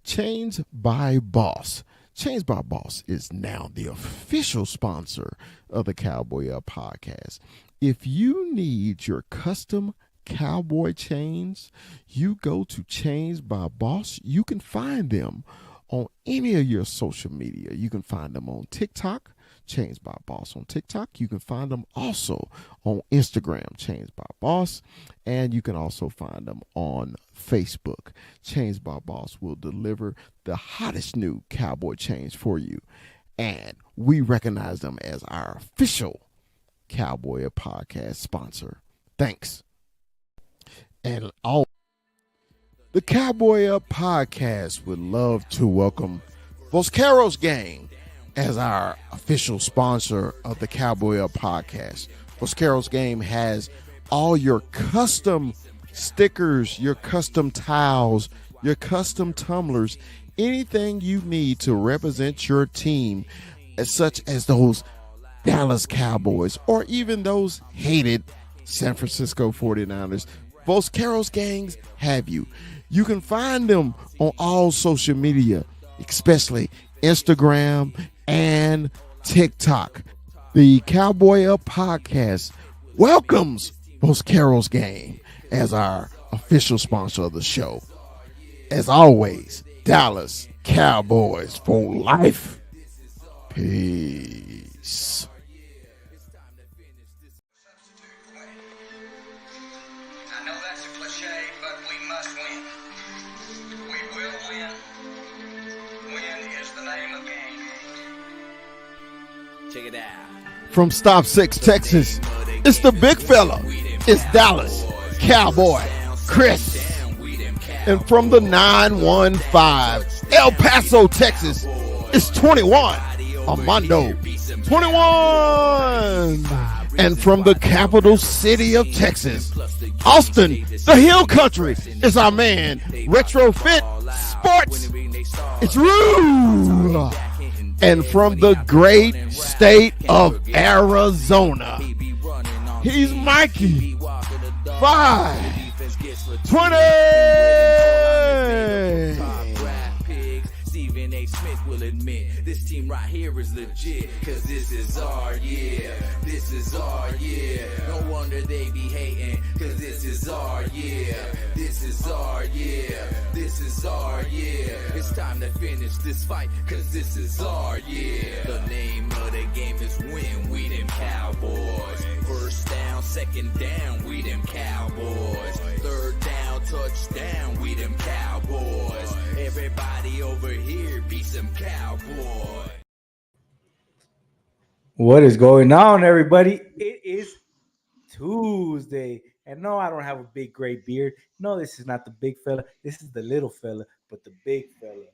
Chains by Boss. Chains by Boss is now the official sponsor of the Cowboy Up podcast. If you need your custom cowboy chains, you go to Chains by Boss. You can find them on any of your social media. You can find them on TikTok, Chains by Boss on TikTok. You can find them also on Instagram, Chains by Boss, and you can also find them on Facebook. Chains by Boss will deliver the hottest new cowboy chains for you, and we recognize them as our official Cowboy Podcast sponsor. Thanks. And all the Cowboy Up podcast would love to welcome Voscaro's Gang as our official sponsor of the Cowboy Up podcast. Voscaro's Game has all your custom stickers, your custom towels, your custom tumblers, anything you need to represent your team, such as those Dallas Cowboys or even those hated San Francisco 49ers. Voscaro's Gangs have you. You can find them on all social media, especially Instagram and TikTok. The Cowboy Up podcast welcomes Voscaro's Gang as our official sponsor of the show. As always, Dallas Cowboys for life. Peace. I know that's a cliche, but we must win. We will win. Win is the name of the game. Check it out. From Stop 6, Texas, it's the big fella. It's Dallas Cowboy Chris. And from the 915, El Paso, Texas, it's 21, Armando 21. And from the capital city of Texas, Austin, the Hill Country, is our man, Retrofit Sports. It's Rue. And from the great state of Arizona, he's Mikey 520. Stephen A. Smith will admit this team right here is legit, cause this is our year. This is our year. No wonder they be hating, cause this is our year. This is our year. This is our year. It's time to finish this fight, cause this is our year. The name of the game is win, we them Cowboys. First down, second down, we them Cowboys. Third down, touchdown, we them Cowboys. Everybody over here be some Cowboy. What is going on, everybody? It is Tuesday. And no, I don't have a big gray beard. No, this is not the big fella. This is the little fella, but the big fella.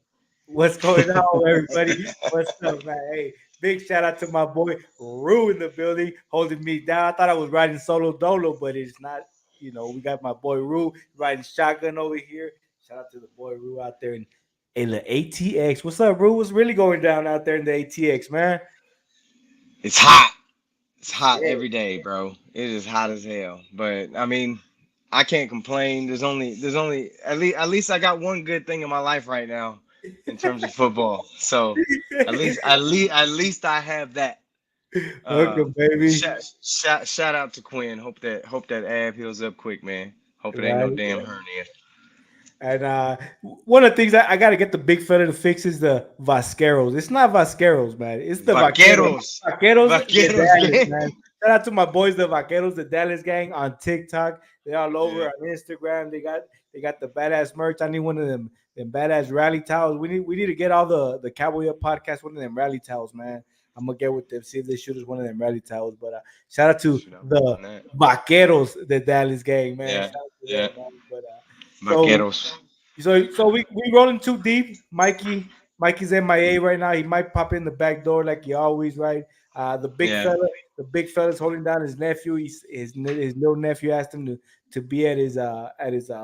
What's going on, everybody? What's up, man? Hey, big shout out to my boy Rue in the building, holding me down. I thought I was riding solo dolo, but it's not. You know, we got my boy Rue riding shotgun over here. Shout out to the boy Rue out there in the ATX. What's up, Rue? What's really going down out there in the ATX, man? It's hot. It's hot every day, bro. It is hot as hell. But I mean, I can't complain. There's only at least I got one good thing in my life right now in terms of football. So at least I have that. Welcome, baby. Shout out to Quinn. Hope that ab heals up quick, man. Hope it ain't no damn hernia. And one of the things I got to get the big fella to fix is the Vasqueros. It's not Vasqueros, man. It's the Vaqueros. Vaqueros, man. Shout out to my boys, the Vaqueros, the Dallas gang on TikTok. They're all over on Instagram. They got the badass merch. I need one of them badass rally towels. We need to get all the Cowboy Up podcast one of them rally towels, man. I'm gonna get with them, see if they shoot us one of them rally towels. But shout out to the Vaqueros, the Dallas gang, man. Yeah. Them, man. But, Vaqueros. So we rolling too deep. Mikey's MIA right now. He might pop in the back door like he always, right? The big fella's holding down his nephew. His little nephew asked him to be at his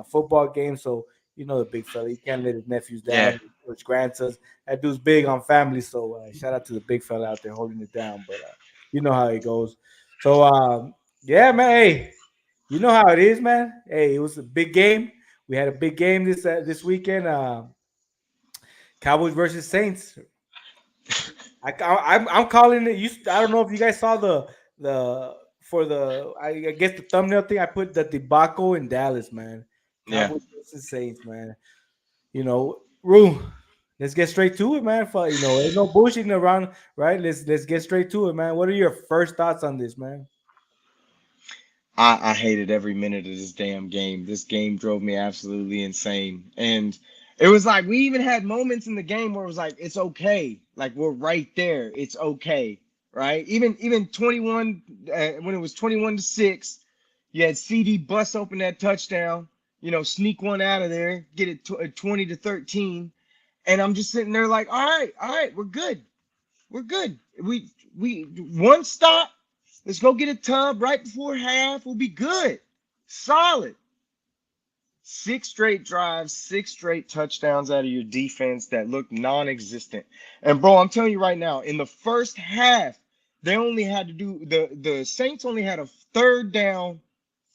football game. So you know the big fella. He can't let his nephews down, which grants us. That dude's big on family. So shout out to the big fella out there holding it down. But you know how it goes. So man. Hey, you know how it is, man. Hey, it was a big game. We had a big game this weekend. Cowboys versus Saints. I'm calling it. I don't know if you guys saw the for the I guess the thumbnail thing. I put the debacle in Dallas, man. Yeah. Cowboys versus Saints, man. Rue. Let's get straight to it, man. There's no bullshitting around, right? Let's get straight to it, man. What are your first thoughts on this, man? I hated every minute of this damn game. This game drove me absolutely insane. And it was like we even had moments in the game where it was like, it's okay. Like we're right there. It's okay. Right? Even 21 when it was 21-6, you had CD bust open that touchdown, sneak one out of there, get it 20-13. And I'm just sitting there like, all right, we're good. We're good. We one stop. Let's go get a tub right before half. We'll be good. Solid. 6 straight drives, 6 straight touchdowns out of your defense that looked non-existent. And bro, I'm telling you right now, in the first half, they only had to do the Saints only had a third down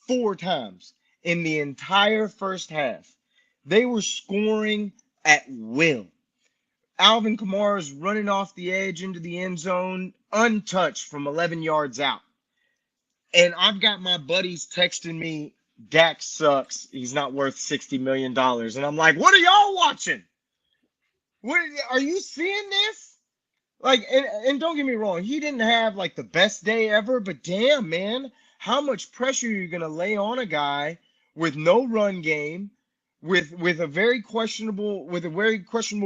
4 times in the entire first half. They were scoring at will. Alvin Kamara's running off the edge into the end zone untouched from 11 yards out. And I've got my buddies texting me, Dak sucks. He's not worth $60 million. And I'm like, what are y'all watching? What are you seeing this? Like, and don't get me wrong, he didn't have like the best day ever, but damn, man, how much pressure are you gonna lay on a guy with no run game, with a very questionable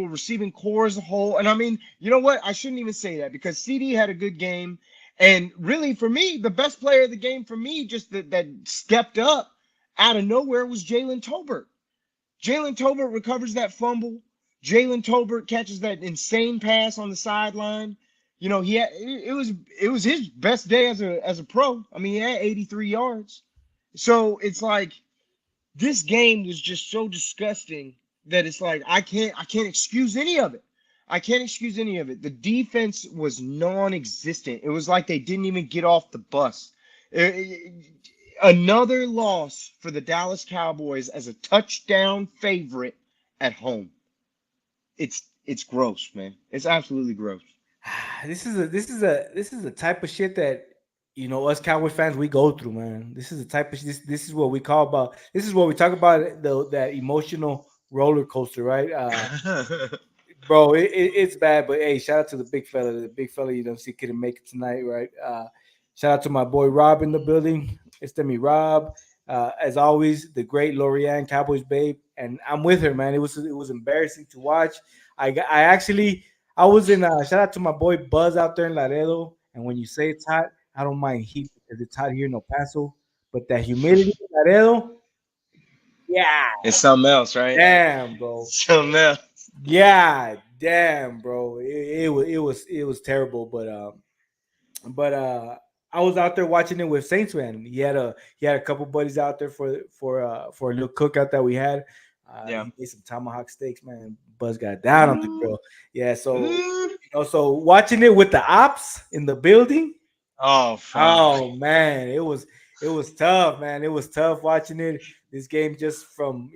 receiving core as a whole? And I mean, you know what? I shouldn't even say that because CD had a good game. And really, for me, the best player of the game for me, just that stepped up out of nowhere, was Jalen Tolbert. Jalen Tolbert recovers that fumble. Jalen Tolbert catches that insane pass on the sideline. It was his best day as a pro. I mean, he had 83 yards. So it's like this game was just so disgusting that it's like I can't excuse any of it. I can't excuse any of it. The defense was non-existent. It was like they didn't even get off the bus. Another loss for the Dallas Cowboys as a touchdown favorite at home. It's gross, man. It's absolutely gross. This is a type of shit that us Cowboy fans we go through, man. This is the type of this is what we call about. This is what we talk about that emotional roller coaster, right? Bro, it's bad, but hey, shout out to the big fella. The big fella, see, couldn't make it tonight, right? Shout out to my boy Rob in the building. It's me, Rob. As always, the great Lorianne, Cowboys babe, and I'm with her, man. It was embarrassing to watch. I was in. Shout out to my boy Buzz out there in Laredo. And when you say it's hot, I don't mind heat because it's hot here in El Paso. But that humidity in Laredo, yeah, it's something else, right? Damn, bro. Something else. Yeah, damn, bro. It was terrible, but I was out there watching it with Saints fan. He had a couple buddies out there for a little cookout that we had. Yeah. He made some tomahawk steaks, man. Buzz got down on the grill. Yeah, so watching it with the ops in the building. Oh, fuck. Oh man, it was tough, man. It was tough watching it. This game just from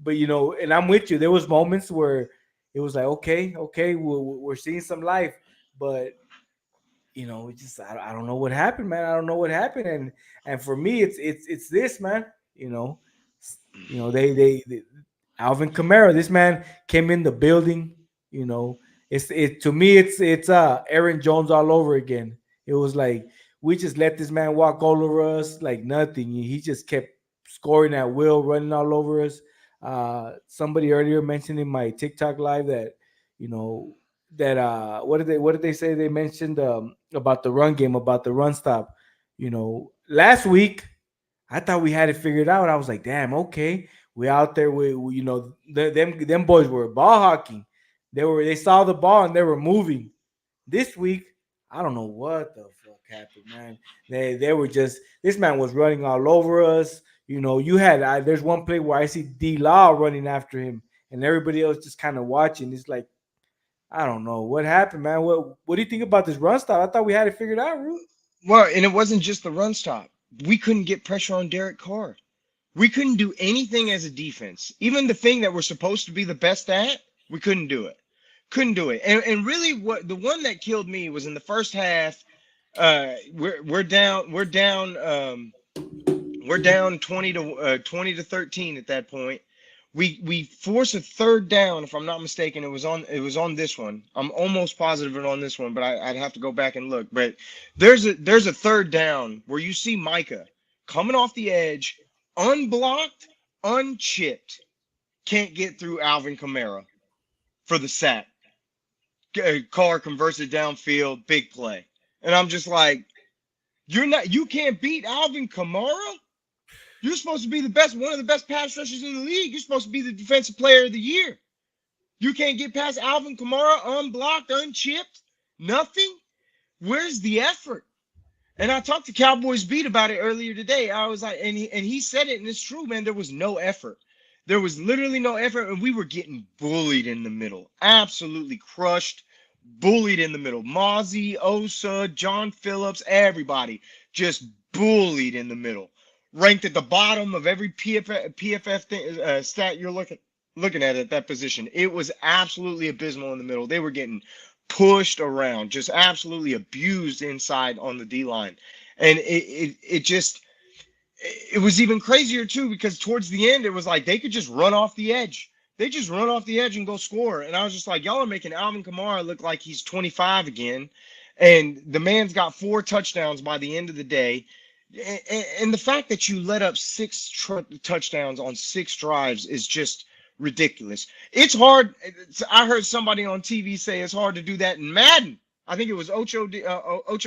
but and I'm with you. There was moments where it was like, okay, we're seeing some life, but it just I don't know what happened, man. I don't know what happened, and for me, it's this, man. They Alvin Kamara, this man came in the building. To me, it's Aaron Jones all over again. It was like we just let this man walk all over us like nothing. He just kept scoring at will, running all over us. Somebody earlier mentioned in my TikTok live that what did they say? They mentioned about the run game, about the run stop. Last week I thought we had it figured out. I was like, damn, okay, we out there. We them boys were ball hawking. They saw the ball and they were moving. This week, I don't know what the fuck happened, man. They were just this man was running all over us. There's one play where I see D Law running after him, and everybody else just kind of watching. It's like, I don't know what happened, man. What do you think about this run stop? I thought we had it figured out, Rue. Well, and it wasn't just the run stop. We couldn't get pressure on Derek Carr. We couldn't do anything as a defense. Even the thing that we're supposed to be the best at, we couldn't do it. Couldn't do it. And really, what the one that killed me was in the first half. We're down 20 to 13 at that point. We force a third down, if I'm not mistaken. It was on this one. I'm almost positive it on this one, but I'd have to go back and look. But there's a third down where you see Micah coming off the edge, unblocked, unchipped, can't get through Alvin Kamara for the sack. Carr converts it downfield, big play. And I'm just like, you can't beat Alvin Kamara? You're supposed to be one of the best pass rushers in the league. You're supposed to be the defensive player of the year. You can't get past Alvin Kamara unblocked, unchipped, nothing. Where's the effort? And I talked to Cowboys Beat about it earlier today. I was like, and he said it, and it's true, man. There was no effort. There was literally no effort, and we were getting bullied in the middle. Absolutely crushed, bullied in the middle. Mozzie, Osa, John Phillips, everybody just bullied in the middle. Ranked at the bottom of every PFF stat you're looking at that position. It was absolutely abysmal in the middle. They were getting pushed around, just absolutely abused inside on the D line, and it was even crazier too, because towards the end it was like they could just run off the edge. They just run off the edge and go score. And I was just like, y'all are making Alvin Kamara look like he's 25 again, and the man's got 4 touchdowns by the end of the day. And the fact that you let up 6 touchdowns on 6 drives is just ridiculous. It's hard. I heard somebody on TV say it's hard to do that in Madden. I think it was Ocho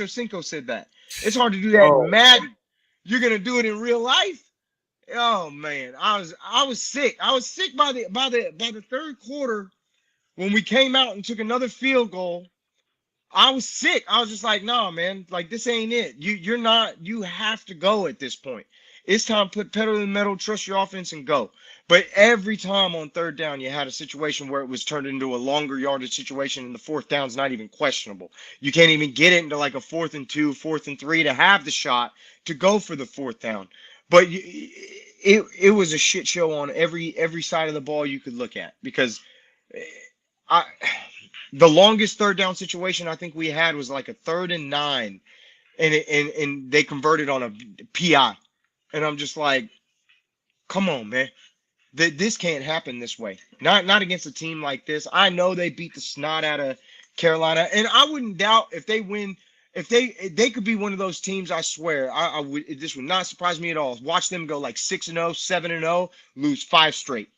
Cinco said that. It's hard to do that in Madden. You're gonna do it in real life. Oh man, I was sick. I was sick by the third quarter when we came out and took another field goal. I was sick. I was just like, no, man, like this ain't it. You have to go at this point. It's time to put pedal to the metal, trust your offense, and go. But every time on third down, you had a situation where it was turned into a longer yardage situation, and the fourth down's not even questionable. You can't even get it into like a 4th and 2, 4th and 3 to have the shot to go for the 4th down. But it was a shit show on every side of the ball you could look at, because the longest third down situation I think we had was like a 3rd and 9, and they converted on a PI. And I'm just like, come on, man. This can't happen this way. Not against a team like this. I know they beat the snot out of Carolina, and I wouldn't doubt if they win. If they could be one of those teams, I swear, I would. This would not surprise me at all. Watch them go like 6-0, 7-0, lose 5 straight.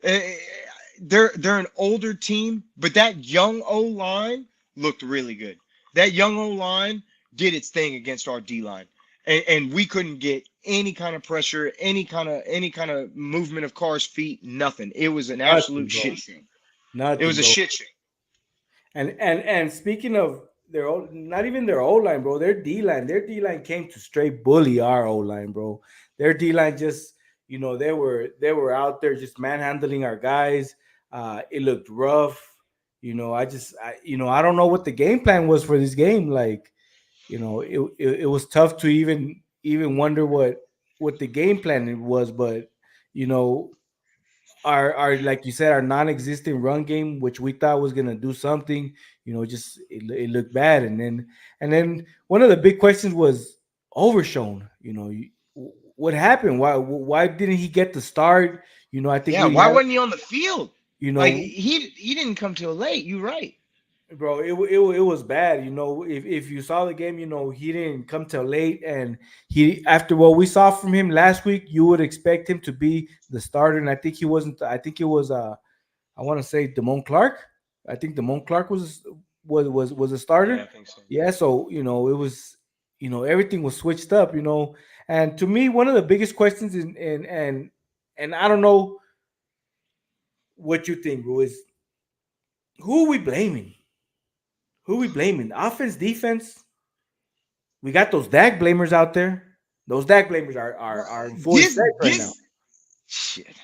They're an older team, but that young O-line looked really good. That young O-line did its thing against our D-line, and we couldn't get any kind of pressure, any kind of movement of Carr's feet, nothing. It was an absolute shit show. It was a shit show. And speaking of not even their O-line, bro, their D-line came to straight bully our O-line, bro. Their D-line just, they were out there just manhandling our guys. It looked rough. I don't know what the game plan was for this game. Like, it was tough to even wonder what the game plan was. But, our like you said, our non-existent run game, which we thought was gonna do something, just it looked bad. And then one of the big questions was Overshown. What happened? Why didn't he get the start? I think why wasn't he on the field? Like he didn't come till late. You're right, bro. It was bad. If you saw the game, he didn't come till late, and after what we saw from him last week, you would expect him to be the starter. And I think he wasn't. I think it was I want to say Damone Clark. I think Damone Clark was a starter. Yeah, I think so. Yeah, so it was everything was switched up. And to me, one of the biggest questions and I don't know what you think, bro, is who are we blaming? Who are we blaming? Offense, defense? We got those DAG blamers out there. Those DAG blamers are in full effect right now. Shit.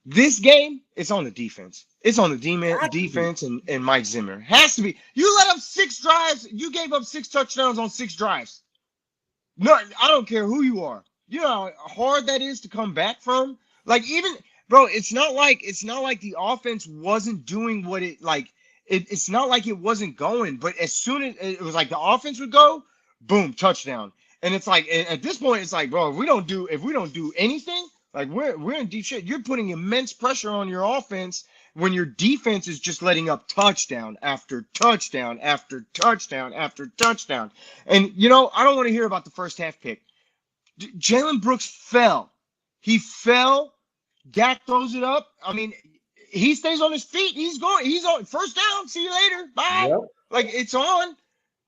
This game, it's on the defense. It's on the defense and Mike Zimmer. Has to be. You let up 6 drives. You gave up 6 touchdowns on 6 drives. No, I don't care who you are. You know how hard that is to come back from? Like, even, bro, it's not like the offense wasn't doing what it it's not like it wasn't going, but as soon as it was like the offense would go, boom, touchdown. And it's like at this point, it's like, bro, if we don't do anything, like we're in deep shit. You're putting immense pressure on your offense when your defense is just letting up touchdown after touchdown after touchdown after touchdown. And I don't want to hear about the first half pick. Jalen Brooks fell. He fell. Dak throws it up. I mean, he stays on his feet. He's on first down. See you later. Bye. Yep. Like it's on,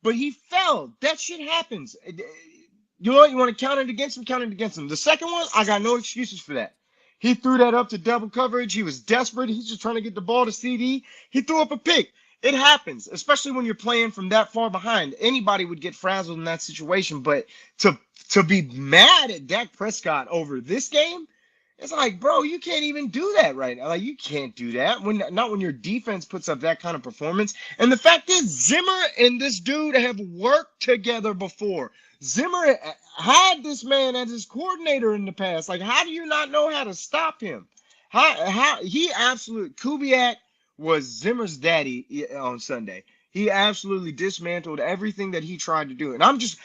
but he fell. That shit happens. You know what? You want to count it against him? Count it against him. The second one, I got no excuses for that. He threw that up to double coverage. He was desperate. He's just trying to get the ball to CD. He threw up a pick. It happens, especially when you're playing from that far behind. Anybody would get frazzled in that situation. But to be mad at Dak Prescott over this game, it's like, bro, you can't even do that right now. Like, you can't do that not when your defense puts up that kind of performance. And the fact is, Zimmer and this dude have worked together before. Zimmer had this man as his coordinator in the past. Like, how do you not know how to stop him? Kubiak was Zimmer's daddy on Sunday. He absolutely dismantled everything that he tried to do. And I'm just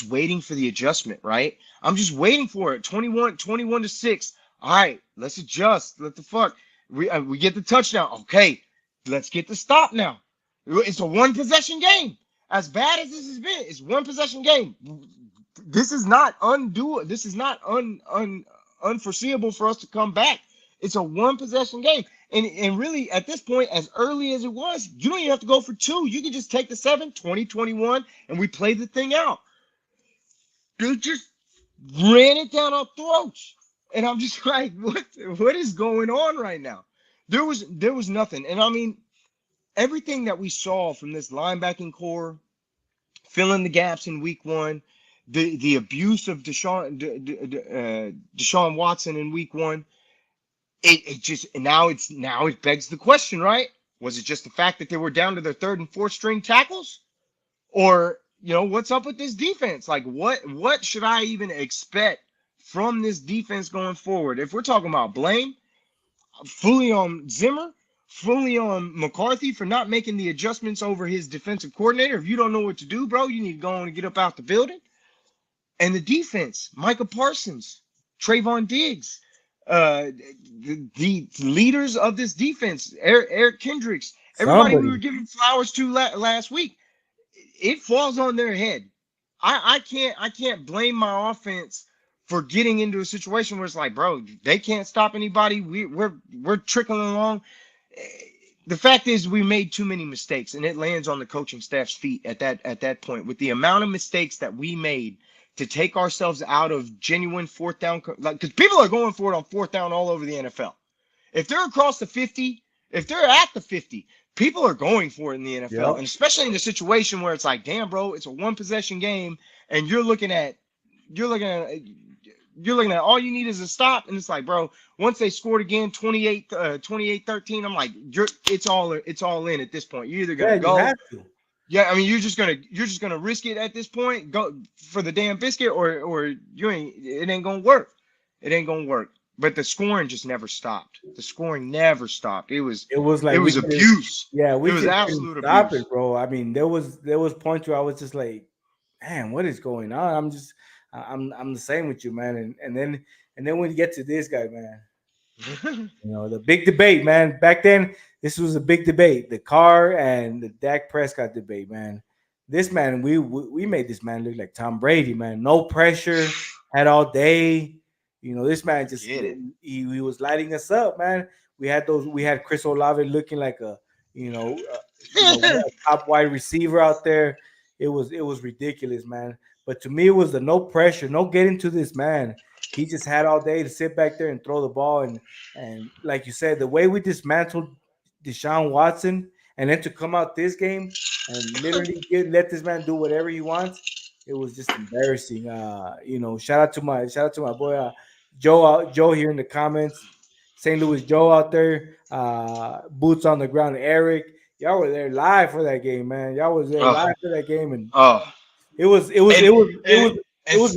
waiting for the adjustment, right? I'm just waiting for it. 21-6. All right, let's adjust. Let the fuck. We get the touchdown. Okay, let's get the stop now. It's a one possession game. As bad as this has been, it's one possession game. This is not This is not unforeseeable for us to come back. It's a one possession game. And really, at this point, as early as it was, you don't even have to go for two. You can just take the 7, 20-21, and we play the thing out. They just ran it down our throats. And I'm just like, what is going on right now? There was nothing. And I mean, everything that we saw from this linebacking core, filling the gaps in week 1, the abuse of Deshaun Watson in week 1, it begs the question, right? Was it just the fact that they were down to their 3rd and 4th string tackles? Or, what's up with this defense? Like, what should I even expect from this defense going forward? If we're talking about blame, fully on Zimmer, fully on McCarthy for not making the adjustments over his defensive coordinator. If you don't know what to do, bro, you need to go on and get up out the building. And the defense, Micah Parsons, Trayvon Diggs, the leaders of this defense, Eric Kendricks, everybody we were giving flowers to last week, it falls on their head. I can't blame my offense for getting into a situation where it's like, bro, they can't stop anybody. We're trickling along. The fact is, we made too many mistakes, and it lands on the coaching staff's feet at that point. With the amount of mistakes that we made to take ourselves out of genuine 4th down, because people are going for it on 4th down all over the NFL. If they're across the 50, if they're at the 50, people are going for it in the NFL, yep. And especially in the situation where it's like, damn, bro, it's a one possession game, and you're looking at all you need is a stop, and it's like, bro, once they scored again, 28-13, I'm like, it's all in at this point. You're either gonna go. You have to. Yeah, I mean, you're just gonna risk it at this point, go for the damn biscuit, or it ain't gonna work. It ain't gonna work. But the scoring just never stopped. The scoring never stopped. It was abuse. Yeah, it was absolute abuse. Stop it, bro. I mean, there was points where I was just like, man, what is going on? I'm the same with you, man. And then when you get to this guy, man, the big debate, man. Back then, this was a big debate. The Carr and the Dak Prescott debate, man. This man, we made this man look like Tom Brady, man. No pressure, had all day. This man just he was lighting us up, man. We had Chris Olave looking like a top wide receiver out there. It was ridiculous, man. But to me, it was the no pressure, no getting to this man. He just had all day to sit back there and throw the ball. And like you said, the way we dismantled Deshaun Watson and then to come out this game and literally let this man do whatever he wants, it was just embarrassing. Shout out to my boy Joe here in the comments. St. Louis Joe out there, boots on the ground. Eric, y'all were there live for that game, man. Y'all was there live for that game, and it was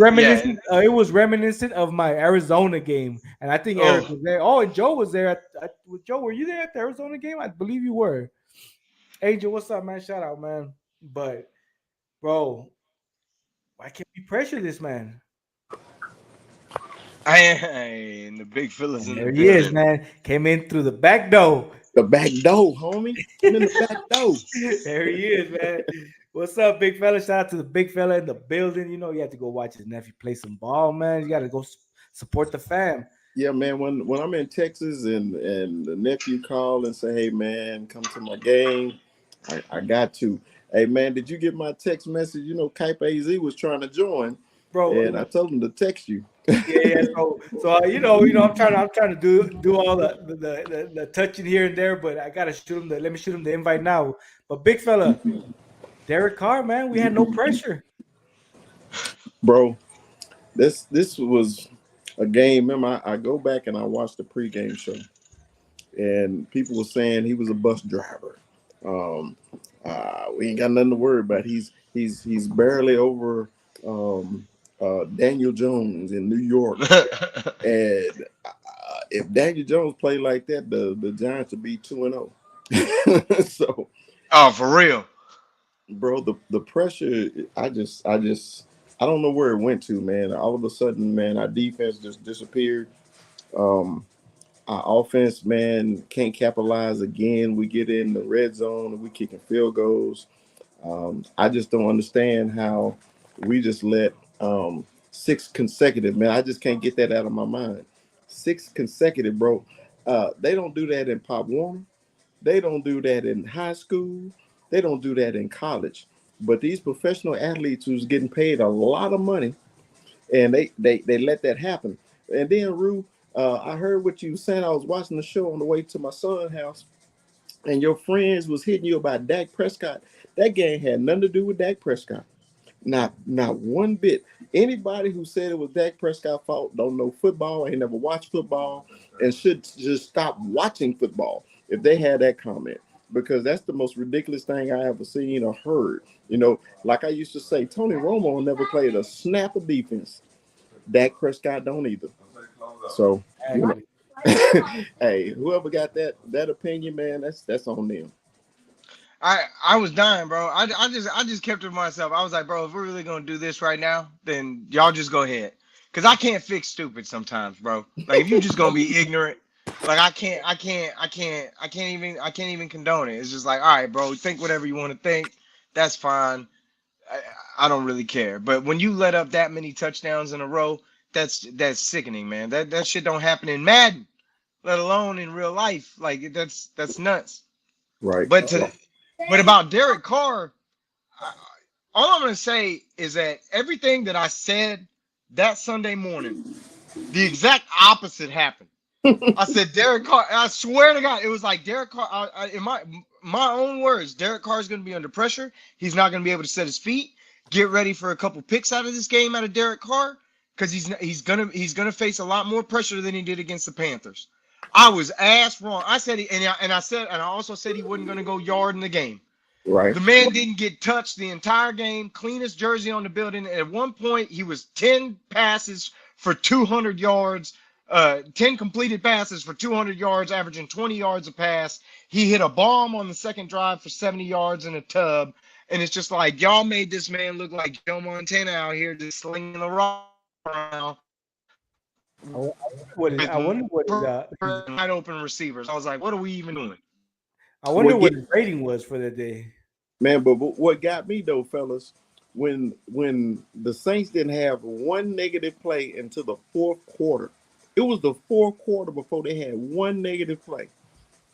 reminiscent. It was reminiscent of my Arizona game, and I think Eric was there. Oh, and Joe was there. Joe, were you there at the Arizona game? I believe you were. Angel, what's up, man? Shout out, man. But bro, why can't we pressure this man? And the big fellas And in the there he is, building. man. Came in through the back door. The back door, homie. I'm in the back door. There he is, man. What's up, big fella? Shout out to the big fella in the building. You know, you have to go watch his nephew play some ball, man. You got to go support the fam. Yeah, man. When I'm in Texas and the nephew call and say, "Hey, man, come to my game," I got to. Hey, man, did you get my text message? You know, Kype AZ was trying to join, Bro, and I told him to text you. yeah. So I'm trying to do all the touching here and there, but I gotta shoot him. Let me shoot him the invite now. But big fella, Derek Carr, man, we had no pressure. Bro, this was a game. Remember, I go back and I watched the pregame show, and people were saying he was a bus driver. Um, we ain't got nothing to worry about. He's barely over Daniel Jones in New York, and if Daniel Jones played like that, the Giants would be 2-0. So, Oh, for real. bro, the pressure, I don't know where it went to, man. All of a sudden, man, our defense just disappeared. Um, our offense, man, can't capitalize again. We get in the red zone and we kicking field goals. I just don't understand how we just let six consecutive, man. I just can't get that out of my mind. Six consecutive, bro. They don't do that in Pop Warner. They don't do that in high school. They don't do that in college. But these professional athletes who's getting paid a lot of money, and they let that happen. And then Rue, I heard what you were saying. I was watching the show on the way to my son's house, and your friends was hitting you about Dak Prescott. That game had nothing to do with Dak Prescott. Not one bit. Anybody who said it was Dak Prescott's fault don't know football, ain't never watched football, and should just stop watching football if they had that comment. Because that's the most ridiculous thing I ever seen or heard. You know, like I used to say, Tony Romo never played a snap of defense. Dak Prescott don't either. So, you know, Exactly. hey, whoever got that opinion, man, that's on them. I was dying, bro. I just kept it to myself. I was like, bro, if we're really gonna do this right now, then y'all just go ahead. Cause I can't fix stupid sometimes, bro. Like if you just gonna be ignorant, like I can't even condone it. It's just like, all right, bro, think whatever you want to think. That's fine. I don't really care. But when you let up that many touchdowns in a row, that's sickening, man. That shit don't happen in Madden, let alone in real life. Like that's nuts. Right. But to but about Derek Carr, I, all I'm gonna say is that everything that I said that Sunday morning, the exact opposite happened. I said Derek Carr. I swear to God, it was like Derek Carr. In my own words, Derek Carr is going to be under pressure. He's not going to be able to set his feet. Get ready for a couple picks out of this game out of Derek Carr because he's gonna face a lot more pressure than he did against the Panthers. I was ass wrong. I said and I also said he wasn't going to go yard in the game. Right. The man didn't get touched the entire game. Cleanest jersey on the building. At one point, he was 10 passes for 200 yards, 10 completed passes for 200 yards, averaging 20 yards a pass. He hit a bomb on the second drive for 70 yards in a tub. And it's just like, y'all made this man look like Joe Montana out here just slinging the rock around with I wonder what wide open receivers. I was like, what are we even doing? I wonder What what get his rating was for the day. Man, but what got me though, fellas, when the Saints didn't have one negative play until the fourth quarter. It was the fourth quarter before they had one negative play.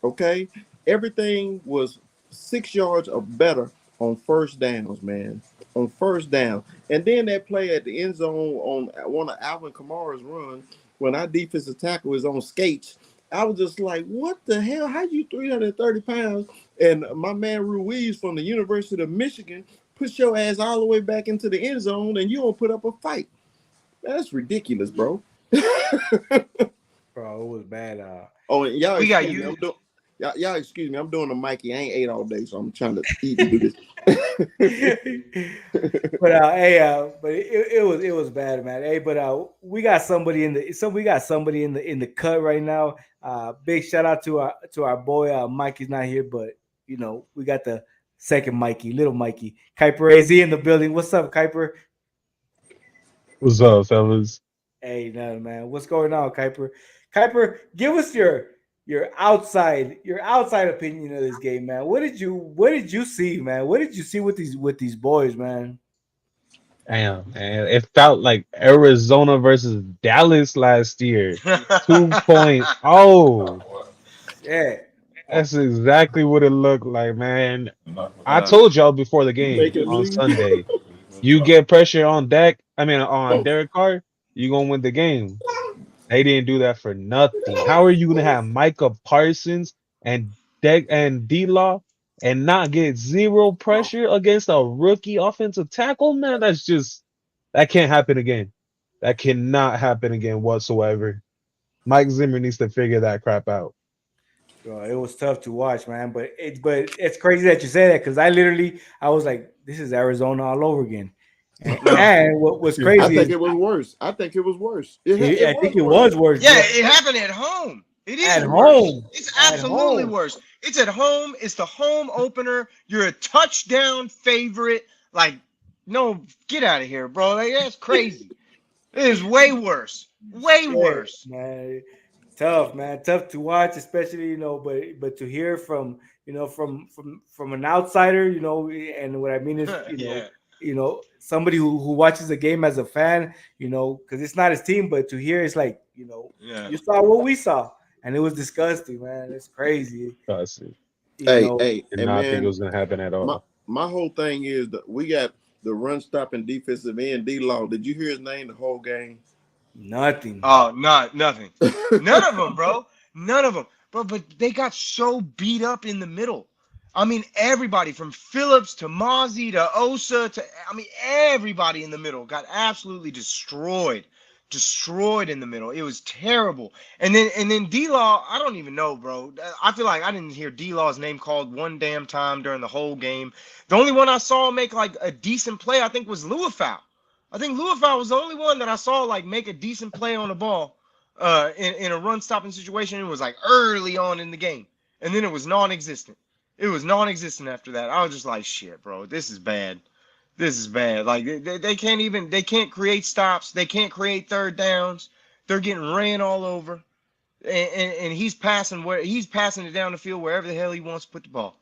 Okay, everything was 6 yards or better on first downs, man. On first down, and then that play at the end zone on one of Alvin Kamara's run when our defensive tackle was on skates. I was just like, "What the hell? How you 330 pounds?" And my man Ruiz from the University of Michigan push your ass all the way back into the end zone, and you don't put up a fight. Man, that's ridiculous, bro. Bro, it was bad. Oh, and y'all We got excuse me. you. Y'all excuse me. I'm doing a Mikey. I ain't ate all day, so I'm trying to eat and do this. But hey, but it was bad, man. Hey, but we got somebody in the cut right now. Big shout out to our boy. Mike is not here, but we got the second Mikey, little Mikey, Kuiper AZ in the building. What's up, Kuiper? What's up, fellas? Hey, no man, what's going on, Kuiper? Kuiper, give us your outside opinion of this game, man. What did you see, man? What did you see with these boys, man? Damn, man. It felt like Arizona versus Dallas last year. 2.0. Yeah, That's exactly what it looked like, man. I Uh, told y'all before the You game making on me? Sunday, you get pressure on Dak, I mean on Derek Carr, you gonna win the game. They didn't do that for nothing. How are you gonna have Micah Parsons and D Law and not get zero pressure against a rookie offensive tackle? Man, that can't happen again. That cannot happen again whatsoever. Mike Zimmer needs to figure that crap out. bro, it was tough to watch, man. But it's crazy that you say that because I was like, this is Arizona all over again. And, no. and what was I crazy think is it was worse. I think it was worse. It I was think it worse. was worse, Yeah, bro. it happened at home. It At is worse. home, It's at absolutely home. worse. It's at home. It's the home opener. You're a touchdown favorite. Like, no, get out of here, bro. Like, that's crazy. It is way worse. Way Yeah, worse. man. Tough, man. Tough to watch, especially but to hear from from an outsider, and what I mean is, Yeah. somebody who watches the game as a fan, because it's not his team, but to hear it's like, Yeah. you saw what we saw, and it was disgusting, man. It's crazy, Trust me. you Hey, know. hey, Did and not think it man, was gonna happen at my all. my whole thing is that we got the run stopping defensive end D Law. Did you hear his name the whole game? Nothing. Oh, nothing. None of them, bro. None of them, bro. But they got so beat up in the middle. I mean, everybody from Phillips to Mozzie to Osa to, I mean, everybody in the middle got absolutely destroyed in the middle. It was terrible. And then D Law, I don't even know, bro. I feel like I didn't hear D Law's name called one damn time during the whole game. The only one I saw make like a decent play, I think, was Luafau. I think Luafau was the only one that I saw like make a decent play on the ball in a run stopping situation. It was like early on in the game. And then it was non-existent. It was non-existent after that. I was just like, shit, bro, this is bad. This is bad. Like they can't create stops. They can't create third downs. They're getting ran all over. And he's passing it down the field wherever the hell he wants to put the ball.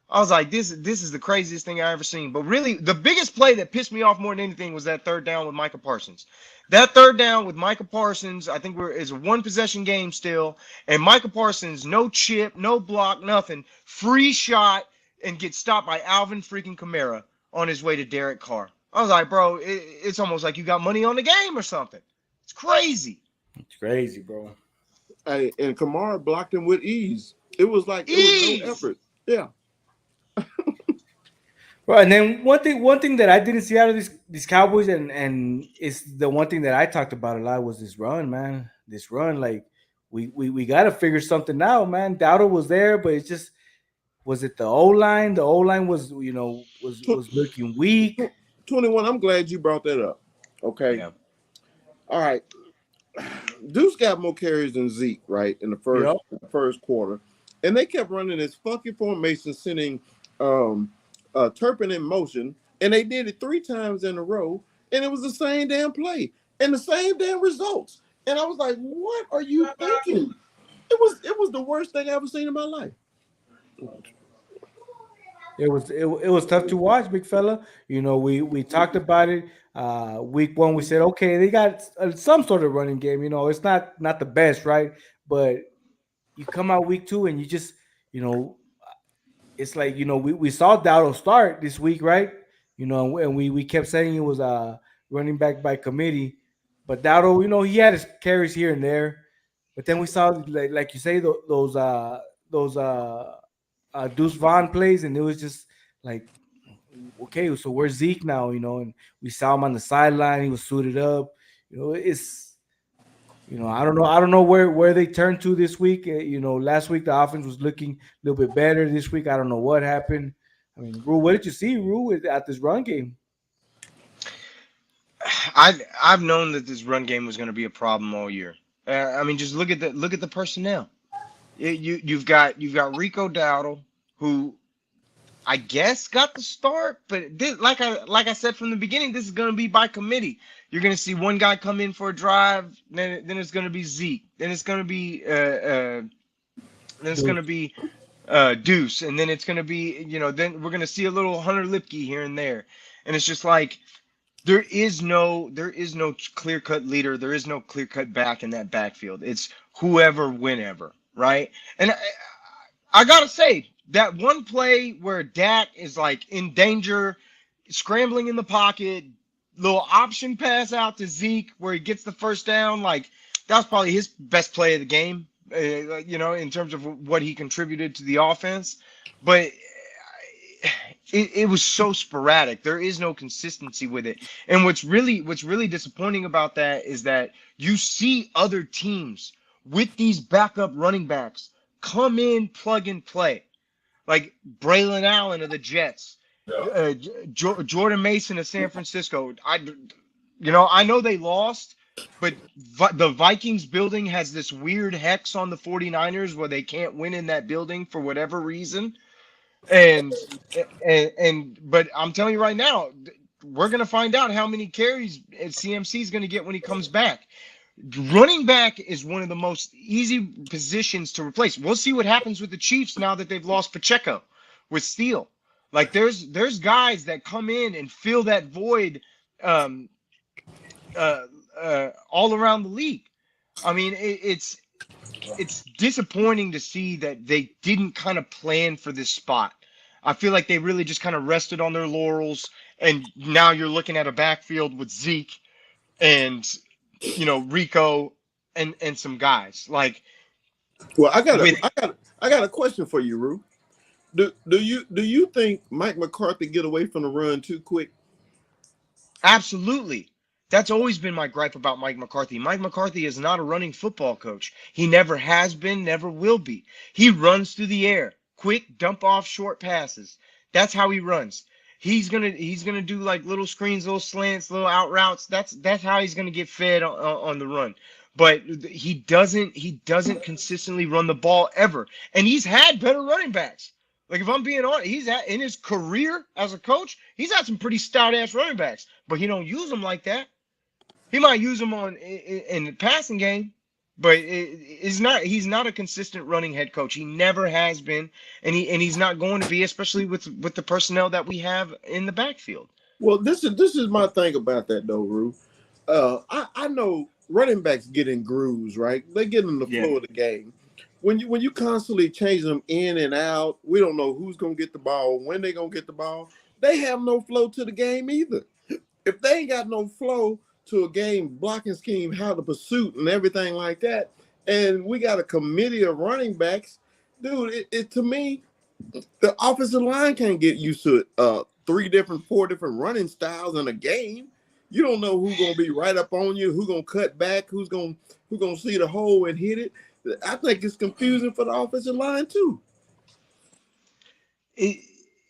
I was like, this is the craziest thing I ever seen. But really, the biggest play that pissed me off more than anything was that third down with Micah Parsons. That third down with Micah Parsons, I think it's a one possession game still, and Micah Parsons, no chip, no block, nothing, free shot, and gets stopped by Alvin freaking Kamara on his way to Derek Carr. I was like, bro, it's almost like you got money on the game or something. It's crazy. It's crazy, bro. Hey, and Kamara blocked him with ease. It was like it was no Ease. effort. Yeah. Right, and then one thing that I didn't see out of these Cowboys, and it's the one thing that I talked about a lot was this run, man. This run, like we got to figure something out, man. Dowdle was there, but it's just was it the O line? The O line was was Tw- looking weak. 21. I'm glad you brought that up. Okay. Yeah. All right. Deuce got more carries than Zeke, right, in the Yep. first quarter. And they kept running this funky formation, sending Turpin in motion, and they did it 3 times in a row, and it was the same damn play and the same damn results. And I was like, what are you thinking? It was the worst thing I ever seen in my life. It was tough to watch, big fella. We talked about it. Week one, we said, okay, they got some sort of running game. It's not the best, right? But you come out week two and you just, you know, it's like we saw Dowdle start this week, right? And we kept saying it was running back by committee, but Dowdle, he had his carries here and there, but then we saw like you say those Deuce Vaughn plays, and it was just like, okay, so where's Zeke now? And we saw him on the sideline. He was suited up. It's I don't know where they turned to this week. Last week the offense was looking a little bit better. This week I don't know what happened. I mean, Rue, what did you see, Rue, at this run game? I've known that this run game was going to be a problem all year. I mean, just look at the personnel. You've got Rico Dowdle, who I guess got the start, but this, like I said from the beginning, this is gonna be by committee. You're gonna see one guy come in for a drive, then it's gonna be Zeke, then it's gonna be then it's Dude, gonna be Deuce, and then it's gonna be then we're gonna see a little Hunter Lipke here and there, and it's just like there is no clear cut leader, there is no clear cut back in that backfield. It's whoever, whenever, right? And I gotta say that one play where Dak is like in danger, scrambling in the pocket, little option pass out to Zeke where he gets the first down. Like that was probably his best play of the game. In terms of what he contributed to the offense, but it was so sporadic. There is no consistency with it. And what's really disappointing about that is that you see other teams with these backup running backs come in, plug and play, like Braylon Allen of the Jets, Jordan Mason of San Francisco. I know they lost, but the Vikings building has this weird hex on the 49ers where they can't win in that building for whatever reason. And but I'm telling you right now, we're gonna find out how many carries CMC is gonna get when he comes back. Running back is one of the most easy positions to replace. We'll see what happens with the Chiefs now that they've lost Pacheco with Steele. Like there's guys that come in and fill that void um, all around the league. I mean, it's disappointing to see that they didn't kind of plan for this spot. I feel like they really just kind of rested on their laurels, and now you're looking at a backfield with Zeke and Rico and some guys like Well, I got a with I got I got a question for you, Rue. Do you think Mike McCarthy get away from the run too quick? absolutely. That's always been my gripe about Mike McCarthy. Mike McCarthy is not a running football coach. He never has been, never will be. He runs through the air, quick dump off short passes. That's how he runs. He's gonna do like little screens, little slants, little out routes. That's how he's gonna get fed on the run. But he doesn't consistently run the ball ever. And he's had better running backs. Like if I'm being honest, in his career as a coach, he's had some pretty stout ass running backs, but he don't use them like that. He might use him in the passing game, but it's not. He's not a consistent running head coach. He never has been, and he's not going to be, especially with the personnel that we have in the backfield. Well, this is my thing about that though, Rue. I know running backs get in grooves, right? They get in the Yeah. flow of the game. When you constantly change them in and out, we don't know who's gonna get the ball, when they're gonna get the ball. They have no flow to the game either. If they ain't got no flow to a game blocking scheme, how the pursuit and everything like that, and we got a committee of running backs, dude, it to me, the offensive line can't get used to four different running styles in a game. You don't know who's gonna be right up on you, who's gonna cut back, who's gonna see the hole and hit it. I think it's confusing for the offensive line too. it,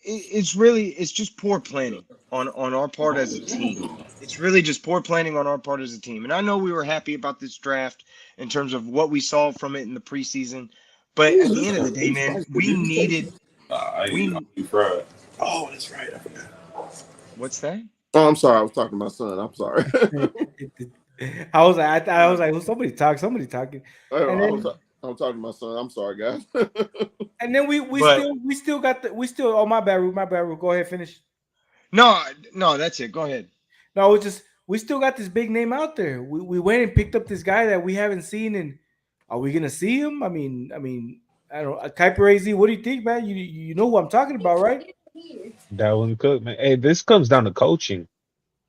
it's just poor planning on our part as a team. It's really just poor planning on our part as a team. And I know we were happy about this draft in terms of what we saw from it in the preseason, but at the end of the day, man, we needed we Oh, that's right. I forgot. what's that? Oh, I'm sorry. I was talking to my son. I'm sorry. I was like, well, somebody talking. And then, I'm talking to my son. I'm sorry, guys. and then we But still got oh my bad, Ruth, my bad, Ruth. Go ahead, finish. no, that's it. Go ahead. No, it's just we still got this big name out there. We went and picked up this guy that we haven't seen, and are we gonna see him? I don't know. Kuiper AZ, what do you think, man? You know who I'm talking about, right? Dalvin Cook, man. Hey, this comes down to coaching.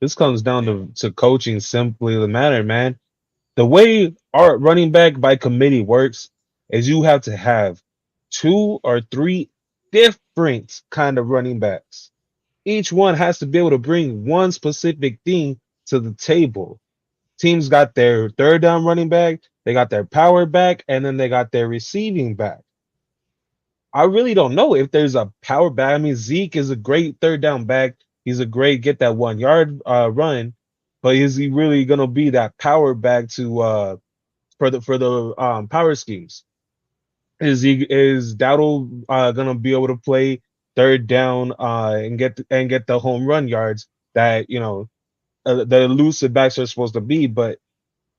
This comes down to coaching simply the matter, man. The way our running back by committee works is you have to have two or three different kind of running backs. Each one has to be able to bring one specific thing to the table. Teams got their third down running back, they got their power back, and then they got their receiving back. I really don't know if there's a power back. I mean, Zeke is a great third down back. He's a great get that 1 yard run, but is he really gonna be that power back to for the power schemes? Is Dowdle gonna be able to play third down and get the home run yards that the elusive backs are supposed to be. But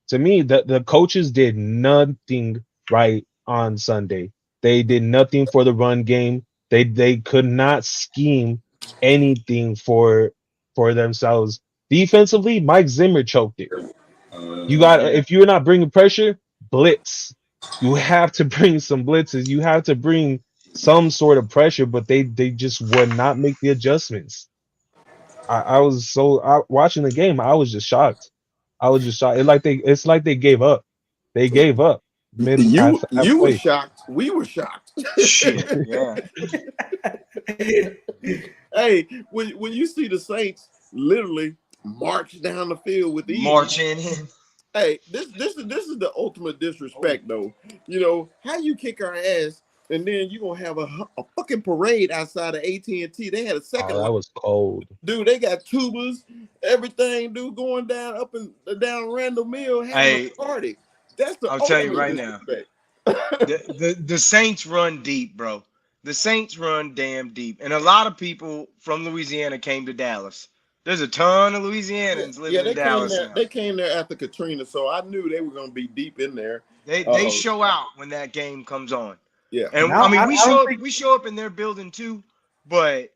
to me, the coaches did nothing right on Sunday. They did nothing for the run game. They could not scheme anything for themselves. Defensively, Mike Zimmer choked it. You got if you're not bringing pressure, blitz. You have to bring some blitzes. You have to bring some sort of pressure, but they just would not make the adjustments. I was watching the game. I was just shocked. I was just shocked. It's like they gave up. They gave up You were halfway. shocked. We were shocked. Shit, yeah. Hey, when you see the Saints literally march down the field with ease, Marching in. hey, this is the ultimate disrespect, though. You know how you kick our ass, and then you gonna have a fucking parade outside of AT&T. They had a second Oh, that line. was cold. Dude, they got tubas, everything, dude, going down up and down Randall Mill having Hey, a party. That's the I'll tell you ultimate right now. disrespect. The Saints run deep, bro. The Saints run damn deep. And a lot of people from Louisiana came to Dallas. There's a ton of Louisianans Yeah, living in Dallas now. They came there after Katrina, so I knew they were gonna be deep in there. They show out when that game comes on. Yeah. And Now, I mean I we show up in their building too, but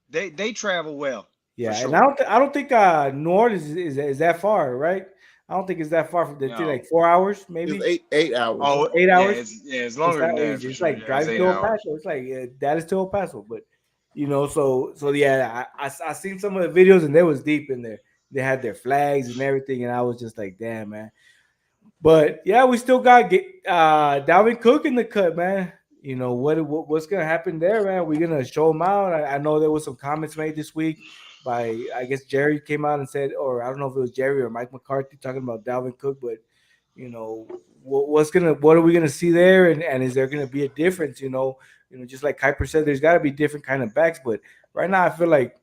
they travel well. Yeah, for and sure. I don't think New Orleans is that far, right? I don't think it's that far from the No. like 4 hours, maybe It's 8 hours. Oh, 8 yeah, hours. it's longer than that. For It's sure. like Yeah, driving it's to 8 El hours. Paso. It's like Dallas to El Paso, but so yeah, I seen some of the videos and they was deep in there. They had their flags and everything, and I was just like, damn, man. But yeah, we still got Dalvin Cook in the cut, man. You know what's gonna happen there, man? We're gonna show him out. I know there was some comments made this week by I guess Jerry came out and said, or I don't know if it was Jerry or Mike McCarthy talking about Dalvin Cook, but what are we gonna see there, and is there gonna be a difference? Just like Kuiper said, there's got to be different kind of backs, but right now I feel like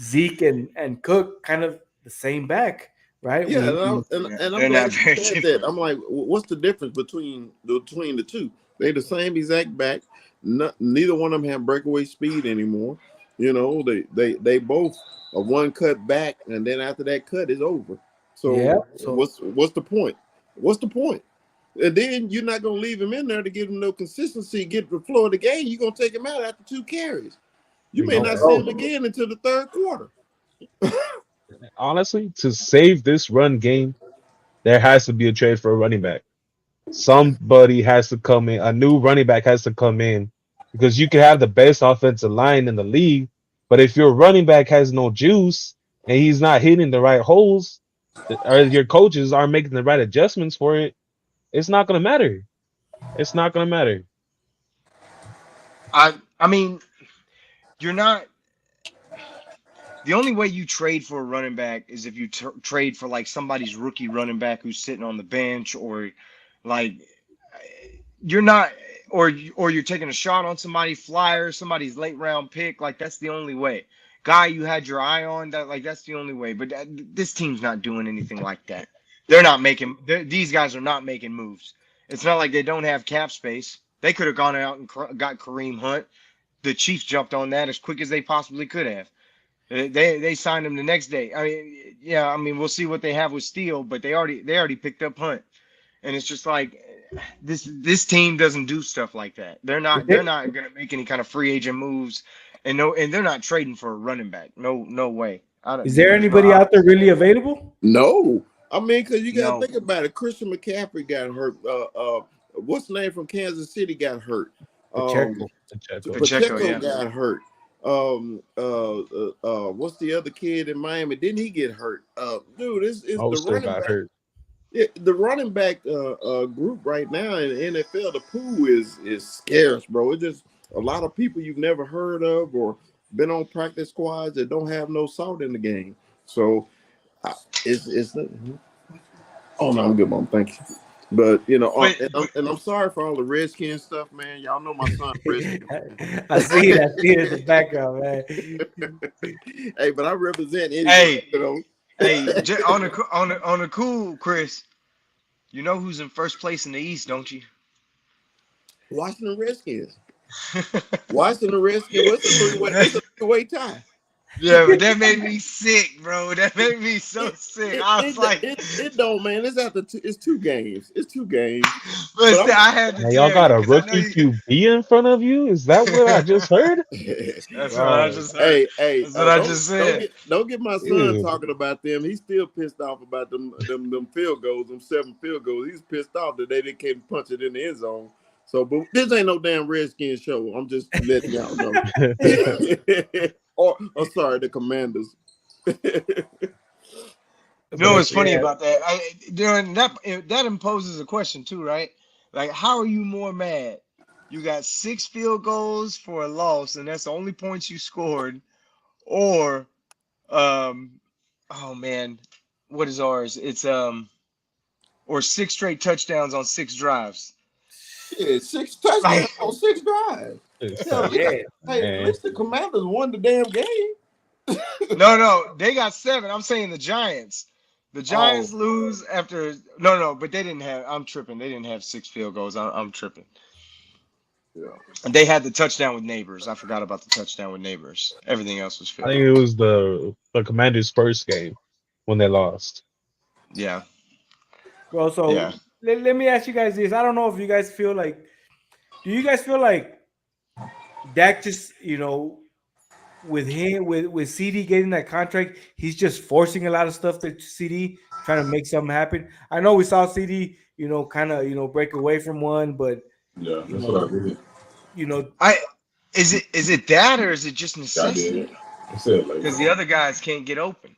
Zeke and Cook kind of the same back, right? Yeah, Yeah, and they're I'm not glad very you said different. that. I'm like, what's the difference between the two? They're the same exact back. Neither one of them have breakaway speed anymore. They both are one cut back, and then after that cut is over. Yeah. So So what's the point? What's the point? And then you're not gonna leave him in there to give him no consistency, get the flow of the game. You're gonna take him out after 2 carries. You may not see him again until the third quarter. Honestly, to save this run game, there has to be a trade for a running back. Somebody has to come in. A new running back has to come in because you can have the best offensive line in the league, but if your running back has no juice and he's not hitting the right holes, or your coaches aren't making the right adjustments for it, it's not going to matter. It's not going to matter. I mean, you're not. The only way you trade for a running back is if you trade for like somebody's rookie running back who's sitting on the bench, or like you're not, or you're taking a shot on somebody's late round pick. Like that's the only way. Guy you had your eye on, that's the only way. But this team's not doing anything like that. They're not making. These guys are not making moves. It's not like they don't have cap space. They could have gone out and got Kareem Hunt. The Chiefs jumped on that as quick as they possibly could have. They signed him the next day. I mean, yeah, I mean, we'll see what they have with Steele, but they already picked up Hunt, and it's just like this team doesn't do stuff like that. They're not going to make any kind of free agent moves, and they're not trading for a running back. No way. is there anybody out there really available? No, I mean, because you got to No. think about it. Christian McCaffrey got hurt. What's the name from Kansas City got hurt? Pacheco. Pacheco, yeah. got hurt. What's the other kid in Miami? Didn't he get hurt? Dude, it's the Mostert running got back. hurt. Yeah, the running back group right now in the NFL, the pool is scarce, bro. It's just a lot of people you've never heard of or been on practice squads that don't have no salt in the game. So it's oh no, I'm good, Mom. Thank you. But and I'm sorry for all the Redskin stuff, man. Y'all know my son Redskin. I see it in the background, man. Hey, but I represent any. Hey. Hey, on the cool, Chris. You know who's in first place in the East, don't you? Washington Redskins. Washington Redskins. What's a three-way? It's a three-way tie. Yeah, but that made me sick, bro. That made me so It sick. it I was it like, it don't, man. It's after it's 2 games. It's 2 games. but But still, I had to Now y'all tell got you a because I know rookie you. QB in front of you. Is that what I just heard? That's what I Bro, just heard. hey, That's what I don't just said. don't get my son ew. talking about them. He's still pissed off about them field goals, them 7 field goals. He's pissed off that they didn't can't punch it in the end zone. So, but this ain't no damn Redskins show. I'm just letting y'all know. or sorry, the Commanders. You know But what's funny yeah, about that? During that imposes a question too, right? Like, how are you more mad? You got 6 field goals for a loss, and that's the only points you scored, or um, oh man, what is ours? It's or 6 straight touchdowns on 6 drives. Shit, 6 touchdowns Like, on 6 drives. It's Hell, like, yeah. yeah. Hey, at man. least the Commanders won the damn game. no, they got 7. I'm saying the Giants. The Oh, Giants lose after no, but they didn't have. I'm tripping. They didn't have 6 field goals. I'm tripping. yeah. And they had the touchdown with neighbors. I forgot about the touchdown with neighbors. Everything else was I field think it goals. was the Commanders' first game when they lost. Yeah, Bro, yeah. so let me ask you guys this. I don't know if you guys feel like, do you guys feel like Dak just, with him, with CD getting that contract, he's just forcing a lot of stuff to CD, trying to make something happen. I know we saw CD, kind of, break away from one, but Yeah, you that's what I know, did. you know, I is it that or is it just I did. necessity? I said like Because the that. other guys can't get open.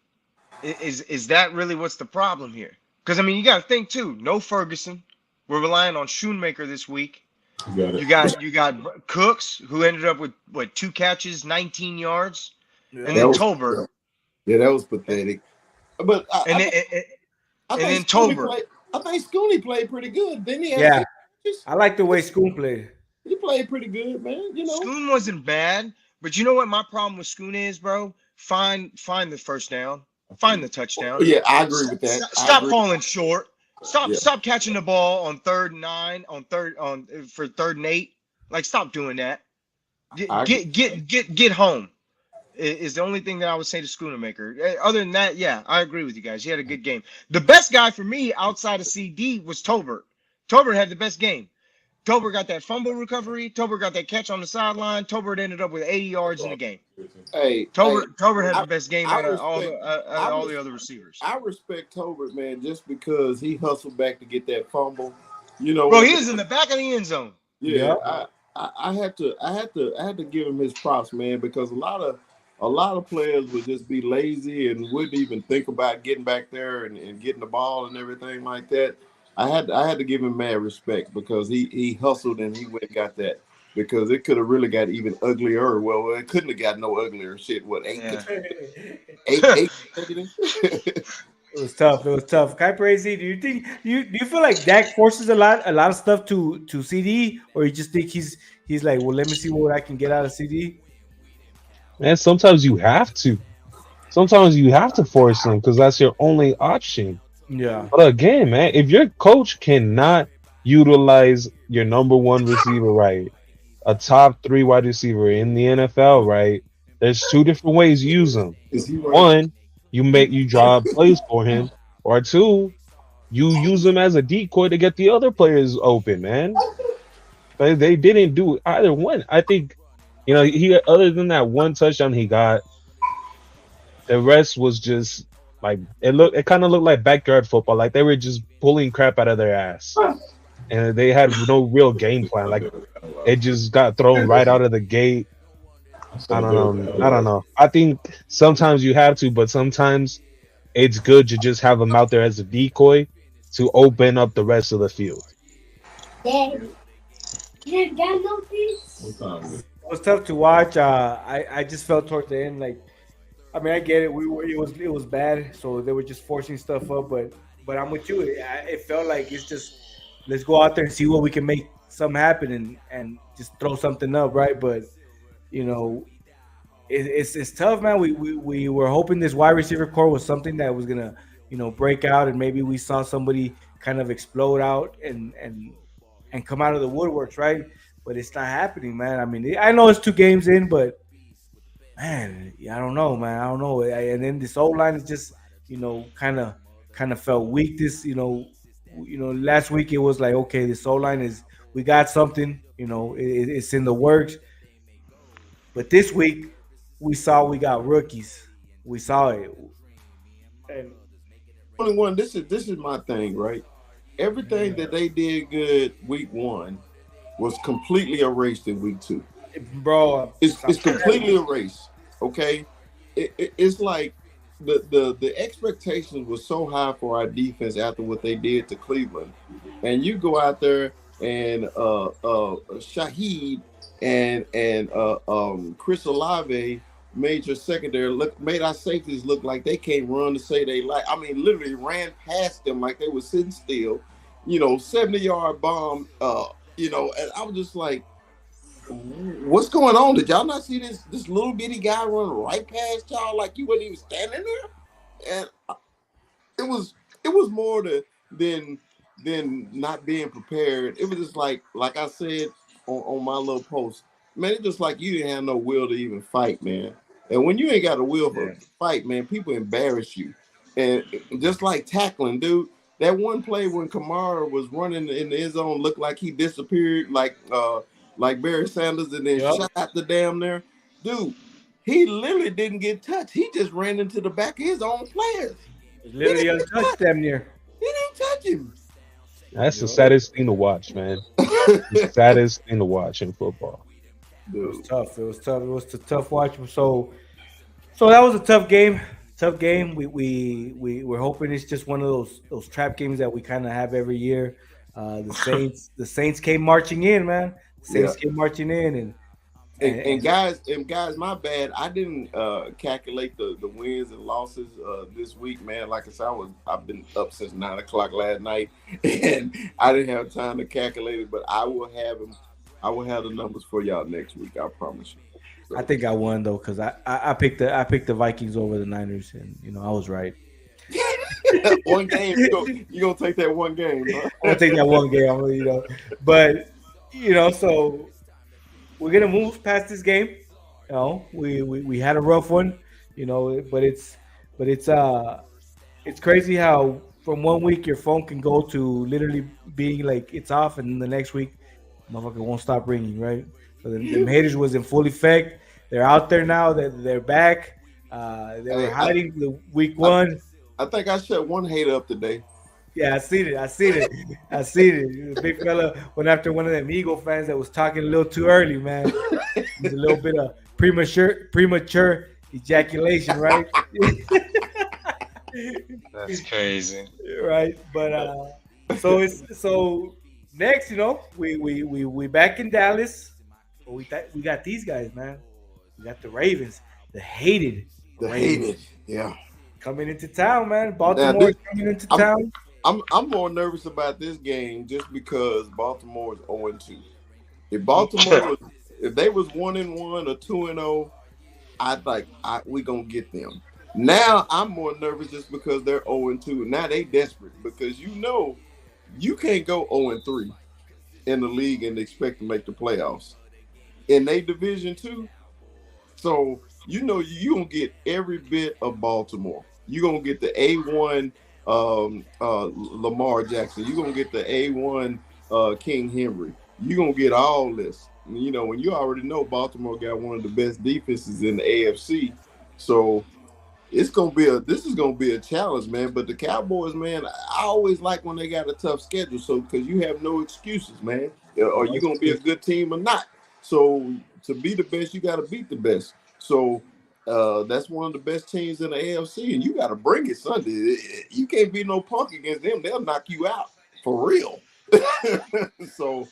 Is that really what's the problem here? Because I mean, you got to think too. No Ferguson. We're relying on Schoonmaker this week. You got it. You got Cooks, who ended up with what, 2 catches, 19 yards, and yeah. That then was Tolbert, yeah, that was pathetic. But and then, I and think then Scooney Tolbert. played. I think Scooney played pretty good. Then he have Yeah, 6 catches. I like the way Schoon played. He played pretty good, man. Schoon wasn't bad, but you know what my problem with Schoon is, bro? Find the first down, find the touchdown. Yeah, I agree with that. I Stop agree. falling short. Stop Yeah, stop catching the ball on 3rd and 9, for 3rd and 8. Like, stop doing that. I agree. Get home is the only thing that I would say to Schoonamaker. Other than that, yeah, I agree with you guys. He had a good game. The best guy for me outside of CD was Tolbert. Tolbert had the best game. Tolbert got that fumble recovery. Tolbert got that catch on the sideline. Tolbert ended up with 80 yards in the game. Hey, Tolbert had I the best game I out of respect. all the other receivers. I respect Tobert, man, just because he hustled back to get that fumble. You know Bro, what, he man? was in the back of the end zone. Yeah, Yeah, I had to give him his props, man, because a lot of players would just be lazy and wouldn't even think about getting back there and getting the ball and everything like that. I had to give him mad respect because he hustled and he went and got that because it could have really got even uglier. Well, it couldn't have got no uglier. Shit, what Yeah. eight consecutive? it was tough. It was tough. Kai Crazy, do you think do you feel like Dak forces a lot of stuff to CD, or you just think he's like, well, let me see what I can get out of CD? And sometimes you have to. Sometimes you have to force them because that's your only option. Yeah, But again, man, if your coach cannot utilize your number one receiver right, a top three wide receiver in the NFL right, there's two different ways you use them. Is he right? One, you draw plays for him, or two, you use him as a decoy to get the other players open, man. But they didn't do either one. I think, he other than that one touchdown he got, the rest was just like it kind of looked like backyard football. Like they were just pulling crap out of their ass. And they had no real game plan. Like it just got thrown right out of the gate. I don't know. I don't know. I think sometimes you have to, but sometimes it's good to just have them out there as a decoy to open up the rest of the field. it was tough to watch. I just felt towards the end like, I mean, I get it. It was bad, so they were just forcing stuff up. But I'm with you. It felt like it's just, let's go out there and see what we can make something happen and just throw something up, right? But you know, it's tough, man. We were hoping this wide receiver core was something that was gonna break out, and maybe we saw somebody kind of explode out and come out of the woodworks, right? but it's not happening, man. I mean, I know it's 2 games in, but man, I don't know, man. I don't know. And then this old line is just, kind of felt weak. Last week it was like, okay, this old line is, we got something. It's in the works. But this week we saw we got rookies. We saw it, and Only one. This is my thing, right? Everything that they did good week 1 was completely erased in week 2. bro, It's completely erased. Okay, it's like the expectations were so high for our defense after what they did to Cleveland, and you go out there and Shaheed and Chris Olave made your secondary made our safeties look like they can't run to say they like. I mean, literally ran past them like they were sitting still. 70-yard bomb. And I was just like, what's going on? Did y'all not see this little bitty guy run right past y'all like you wasn't even standing there? And it was more than not being prepared. It was just like I said on my little post, man. It's just like you didn't have no will to even fight, man. And when you ain't got a will for fight, man, people embarrass you. And just like tackling, dude. That one play when Kamara was running in the end zone looked like he disappeared, like Barry Sanders, and then shot the damn there. Dude, he literally didn't get touched. He just ran into the back of his own players. literally untouched damn near. He didn't touch him. That's the saddest thing to watch, man. The saddest thing to watch in football. It was tough. It was tough. It was a tough watch. So that was a tough game. Tough game. We're hoping it's just one of those trap games that we kind of have every year. The Saints came marching in, man. The Saints came marching in, and guys, my bad. I didn't calculate the wins and losses this week, man. Like I said, I've been up since 9 o'clock last night, and I didn't have time to calculate it. But I will have them. I will have the numbers for y'all next week. I promise you. So. I think I won though because I picked the Vikings over the Niners, and I was right. One game, you gonna take that one game? Huh? I'm gonna take that one game, but so we're gonna move past this game. We had a rough one, but it's crazy how from one week your phone can go to literally being like it's off, and then the next week, motherfucker won't stop ringing, right? So the haters was in full effect. They're out there now. They're back. They were hiding the week 1. I think I shut one hater up today. Yeah, I seen it. The big fella went after one of them Eagle fans that was talking a little too early, man. There's a little bit of premature ejaculation, right? That's crazy. Right, but so next, we back in Dallas. We got these guys, man. We got the Ravens, the hated, yeah, coming into town, man. Baltimore coming into town. I'm more nervous about this game just because Baltimore is 0-2. If they was 1-1 or 2-0, we gonna get them. Now I'm more nervous just because they're 0-2. Now they desperate because you can't go 0-3 in the league and expect to make the playoffs. In their division too. So you gonna get every bit of Baltimore. You're gonna get the A1 Lamar Jackson. You're gonna get the A1 King Henry. You're gonna get all this. When you already know Baltimore got one of the best defenses in the AFC. So this is gonna be a challenge, man. But the Cowboys, man, I always like when they got a tough schedule, so because you have no excuses, man. Are you gonna be a good team or not? So to be the best, you got to beat the best. So that's one of the best teams in the AFC, and you got to bring it Sunday. You can't be no punk against them; they'll knock you out for real. So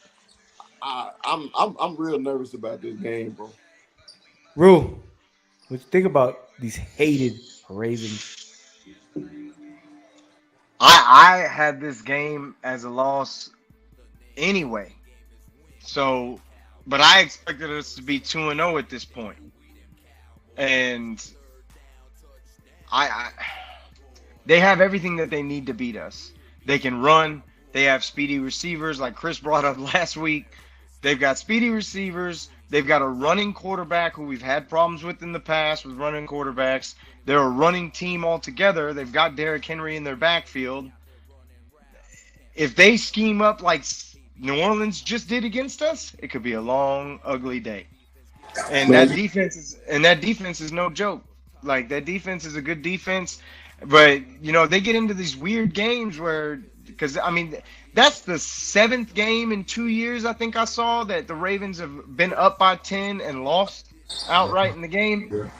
I'm real nervous about this game, bro. Rue, what you think about these hated Ravens? I had this game as a loss anyway. So, but I expected us to be 2-0 at this point. And they have everything that they need to beat us. They can run. They have speedy receivers like Chris brought up last week. They've got speedy receivers. They've got a running quarterback who we've had problems with in the past with running quarterbacks. They're a running team altogether. They've got Derrick Henry in their backfield. If they scheme up like New Orleans just did against us, it could be a long, ugly day. And Man, that defense is no joke. Like that defense is a good defense, but they get into these weird games where, because I mean, that's the 7th game in 2 years I think I saw that the Ravens have been up by 10 and lost outright in the game.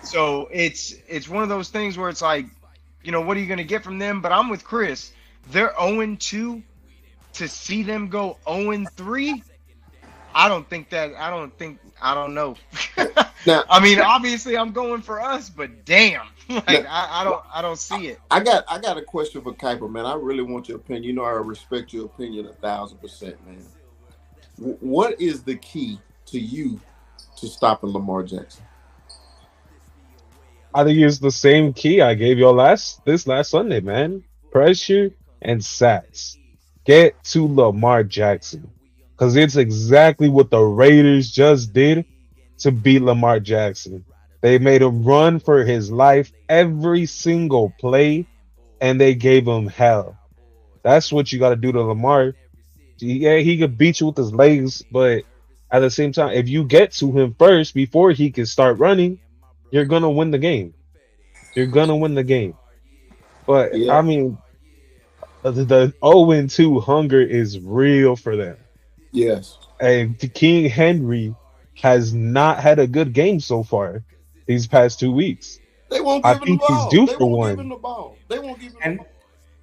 So it's one of those things where it's like, what are you going to get from them? But I'm with Chris. They're 0-2. To see them go 0-3, I don't know. now, I mean, obviously I'm going for us, but damn, like I don't see it. I got a question for Kuiper, man. I really want your opinion. You know, I respect your opinion 1,000%, man. What is the key to you to stopping Lamar Jackson? I think it's the same key I gave y'all last Sunday, man. Pressure and sacks. Get to Lamar Jackson. Because it's exactly what the Raiders just did to beat Lamar Jackson. They made him run for his life every single play, and they gave him hell. That's what you got to do to Lamar. Yeah, he could beat you with his legs, but at the same time, if you get to him first before he can start running, you're going to win the game. You're going to win the game. But, Yeah. I mean, the 0-2 hunger is real for them. Yes. And King Henry has not had a good game so far these past 2 weeks. They won't I give him the think he's ball. due They for won't one. give him the ball. They won't give him the ball.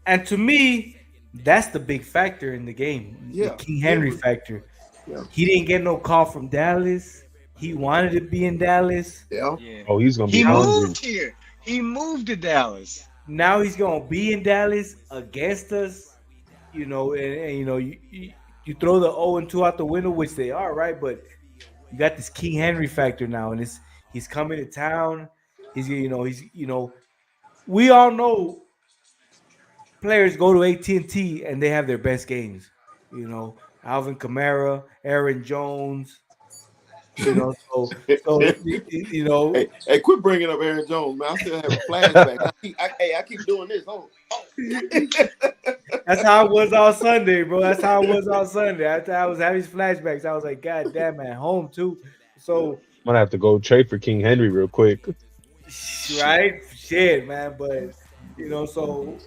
And to me, that's the big factor in the game. Yeah. The King Henry factor. Yeah. He didn't get no call from Dallas. He wanted to be in Dallas. Yeah. Oh, he's gonna be He hungry. moved here. He moved to Dallas. Now he's gonna be in Dallas against us. And you throw the 0-2 out the window, which they are, right? But you got this King Henry factor now, and he's coming to town. We all know players go to AT&T and they have their best games. Alvin Kamara, Aaron Jones. So Hey, quit bringing up Aaron Jones, man. I still have a flashback. I keep doing this. Oh. That's how it was all Sunday, bro. That's how it was all Sunday. After I was having flashbacks, I was like, God damn, at home too. So I'm gonna have to go trade for King Henry real quick. right, shit, man. But so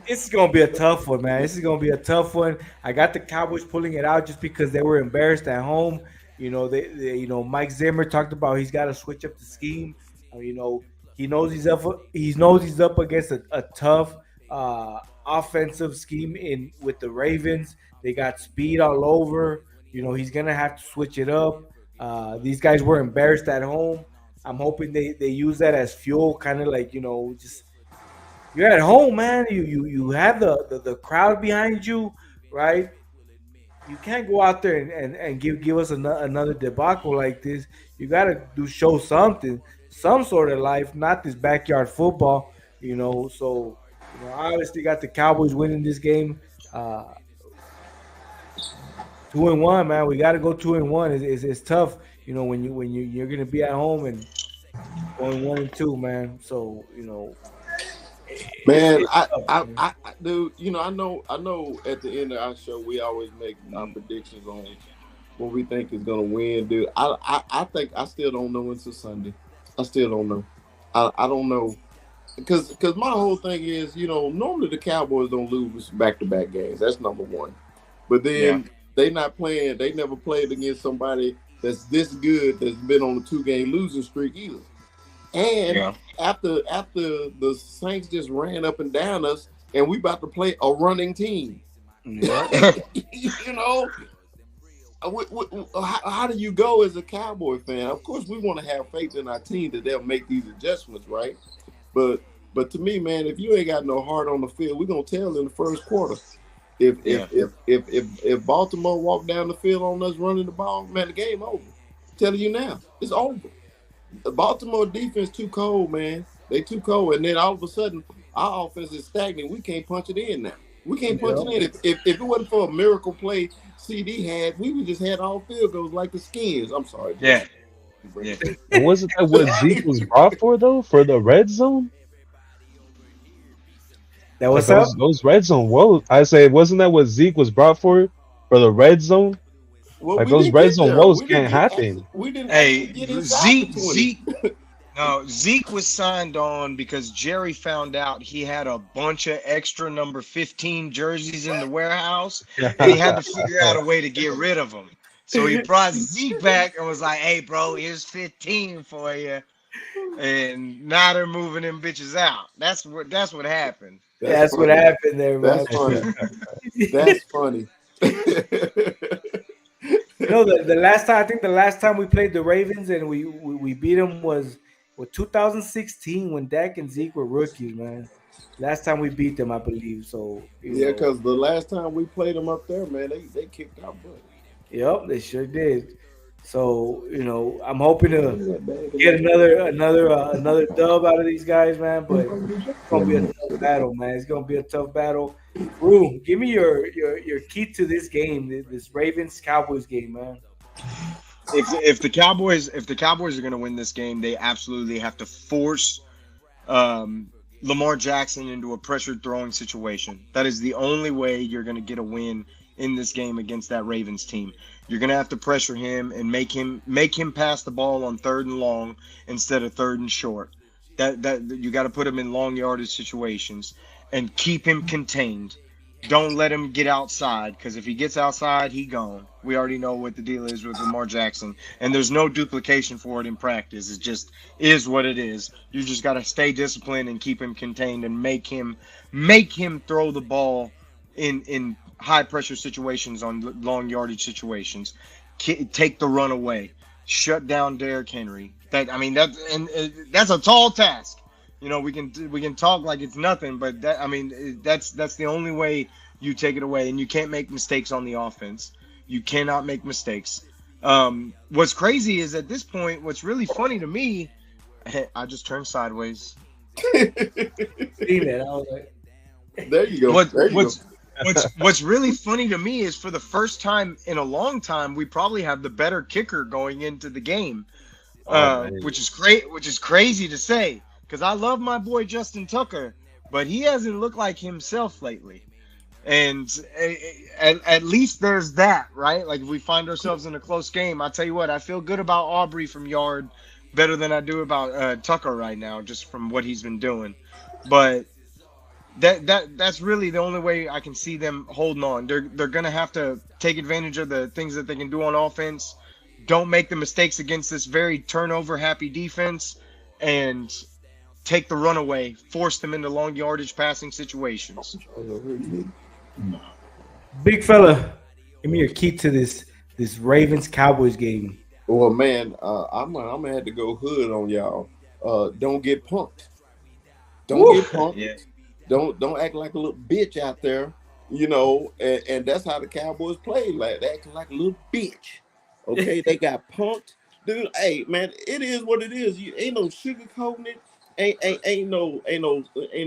it's gonna be a tough one, man. This is gonna be a tough one. I got the Cowboys pulling it out just because they were embarrassed at home. Mike Zimmer talked about he's got to switch up the scheme. He knows he's up against a tough offensive scheme with the Ravens. They got speed all over. He's gonna have to switch it up. These guys were embarrassed at home. I'm hoping they use that as fuel, kind of like just you're at home, man. You have the crowd behind you, right? You can't go out there and give us another debacle like this. You got to show something, some sort of life, not this backyard football. So I obviously got the Cowboys winning this game. 2-1, man. We got to go 2-1. It's tough, when you're gonna be at home and going 1-2, man. So Man, it's tough, man. I dude, I know at the end of our show we always make our predictions on what we think is gonna win, dude. I think I still don't know until Sunday. I still don't know. I don't know. Because my whole thing is, normally the Cowboys don't lose back-to-back games. That's number one. But then they never played against somebody that's this good that's been on a 2-game losing streak either. And after the Saints just ran up and down us, and we about to play a running team. Yeah. How do you go as a Cowboy fan? Of course, we want to have faith in our team that they'll make these adjustments, right? But to me, man, if you ain't got no heart on the field, we're gonna tell in the first quarter. If Baltimore walk down the field on us running the ball, man, the game over. I'm telling you now, it's over. The Baltimore defense too cold, man. They too cold, and then all of a sudden, our offense is stagnant. We can't punch it in now. We can't punch it in. If it wasn't for a miracle play CD had, we would just had all field goals like the Skins. I'm sorry, Yeah, Jesse. yeah. And wasn't that what Zeke was brought for though? For the red zone? That Like what's up? those red zone woes. I say, wasn't that what Zeke was brought for the red zone? Well, Like we those didn't red get zone there. woes We didn't can't get actually. happen. We didn't actually Hey, get inside the Zeke, 20. Zeke, no, Zeke was signed on because Jerry found out he had a bunch of extra number 15 jerseys in the warehouse, and he had to figure out a way to get rid of them. So he brought Zeke back and was like, "Hey, bro, here's 15 for you." And now they're moving them bitches out. That's what happened. That's That's what funny. happened there, man. That's funny. That's funny. No, the last time I think the last time we played the Ravens and we beat them was 2016 when Dak and Zeke were rookies, man. Last time we beat them, I believe. So Yeah, because the last time we played them up there, man, they kicked our butt. yep, they sure did. So I'm hoping to That bag of get that- another dub out of these guys, man. But it's gonna be a tough battle, man. It's gonna be a tough battle. Rue, give me your key to this game, this Ravens Cowboys game, man. If the Cowboys are going to win this game, they absolutely have to force um, Lamar Jackson into a pressured throwing situation. That is the only way you're going to get a win in this game against that Ravens team. You're going to have to pressure him and make him pass the ball on 3rd and long instead of 3rd and short. That you got to put him in long yardage situations and keep him contained. Don't let him get outside, because if he gets outside, he gone. We already know what the deal is with Lamar Jackson, and there's no duplication for it in practice. It just is what it is. You just got to stay disciplined and keep him contained and make him throw the ball in high pressure situations, on long yardage situations. Take the run away. Shut down Derrick Henry. That's a tall task. We can talk like it's nothing, but that's the only way you take it away, and you can't make mistakes on the offense. You cannot make mistakes. What's crazy is at this point, what's really funny to me, I just turned sideways. See that? I was like, There you go. What, There you what's go. what's really funny to me is, for the first time in a long time, we probably have the better kicker going into the game, Man. which is great. Which is crazy to say, because I love my boy Justin Tucker, but he hasn't looked like himself lately. And at least there's that, right? Like, if we find ourselves in a close game, I tell you what, I feel good about Aubrey from Yard better than I do about Tucker right now, just from what he's been doing. But that's really the only way I can see them holding on. They're gonna have to take advantage of the things that they can do on offense. Don't make the mistakes against this very turnover happy defense, and take the run away. Force them into long yardage passing situations. big fella, give me your key to this Ravens Cowboys game. Well, man, I'm gonna have to go hood on y'all. Don't get punked. Don't Woo. get punked. Yeah. Don't act like a little bitch out there. And that's how the Cowboys played. Like, they acting like a little bitch. Okay, they got punked, dude. Hey, man, it is what it is. You ain't no sugarcoating it. Ain't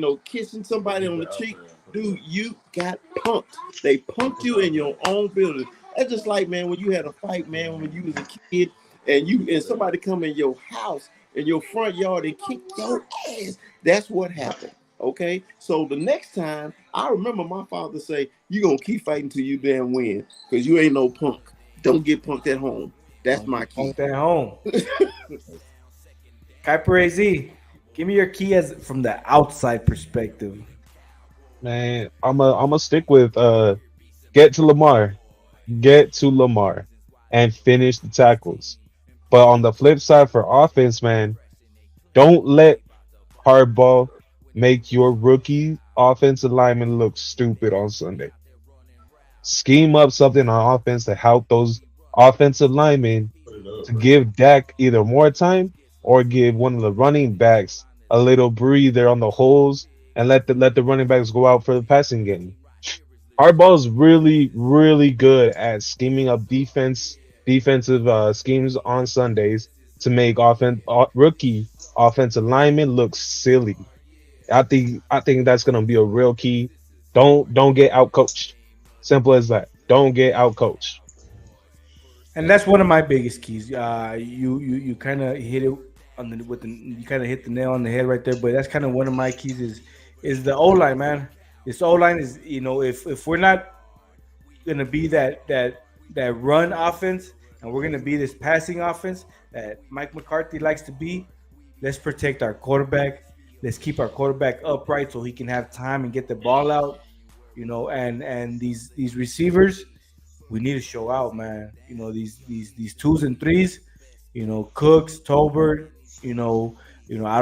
no kissing somebody on the cheek, dude. You got punked. They punked you in your own building. That's just like, man, when you had a fight, man, when you was a kid, and somebody come in your house in your front yard and kick your ass. That's what happened. Okay, so the next time, I remember my father say, "You gonna keep fighting till you damn win, because you ain't no punk. Don't get punked at home." That's my key. Punk that home. Kai Z, give me your key as from the outside perspective. Man, I'm a stick with get to Lamar. Get to Lamar and finish the tackles. But on the flip side for offense, man, don't let Hardball make your rookie offensive lineman look stupid on Sunday. Scheme up something on offense to help those offensive linemen to give Dak either more time or give one of the running backs a little breather on the holes, and let the running backs go out for the passing game. Harbaugh is really, really good at scheming up defensive schemes on Sundays to make rookie offensive linemen look silly. I think that's gonna be a real key. Don't get out coached. Simple as that. don't get out coached. And that's one of my biggest keys. You kind of hit it on the with the you kind of hit the nail on the head right there. But that's kind of one of my keys is the O line, man. This O line is if we're not gonna be that run offense and we're gonna be this passing offense that Mike McCarthy likes to be, let's protect our quarterback. Let's keep our quarterback upright so he can have time and get the ball out. And these receivers, we need to show out, man. These twos and threes, Cooks, Tolbert, I don't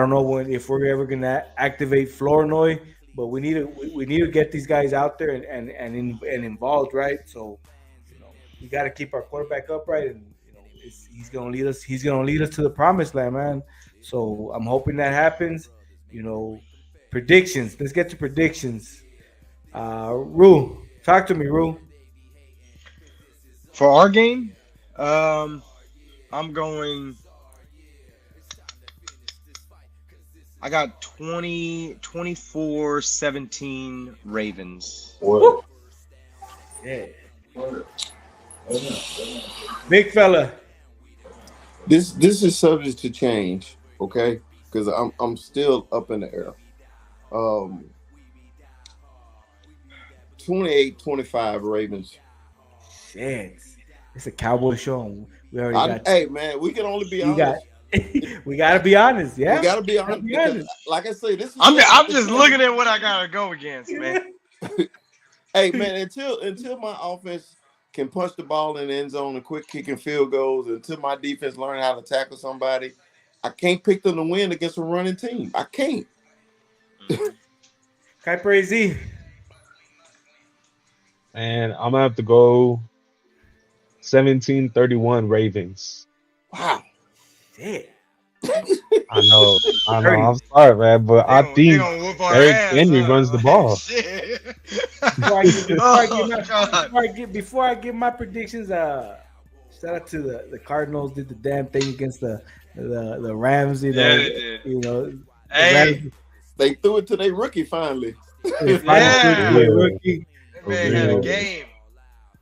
know if we're ever gonna activate Flournoy, but we need to get these guys out there and involved, right? So, we got to keep our quarterback upright, and he's gonna lead us. He's gonna lead us to the promised land, man. So I'm hoping that happens. You know, predictions. Let's get to predictions. Rue, talk to me, Rue. For our game, I'm going. I got 24-17 Ravens. What? Yeah. Big fella. This is subject to change, okay? Because I'm still up in the air. 28-25 Ravens. Shit. It's a cowboy show. We already got. Hey man, we can only be We got. honest. We gotta be honest. Yeah. We gotta be honest. Be Because, honest. like I say, this is I'm just looking at what I gotta go against, man. Hey man, until my offense can punch the ball in the end zone and quit kicking field goals, until my defense learn how to tackle somebody, I can't pick them to win against a running team. I can't. Kuiper Z. And I'm gonna have to go 17-31 Ravens. Wow. Yeah. I know. I'm sorry, man, but I think Eric Henry runs the ball. Before I give my predictions, shout out to the Cardinals. Did the damn thing against the Rams. Yeah, they did. Rams, They threw it to their rookie finally. rookie. Man had a game.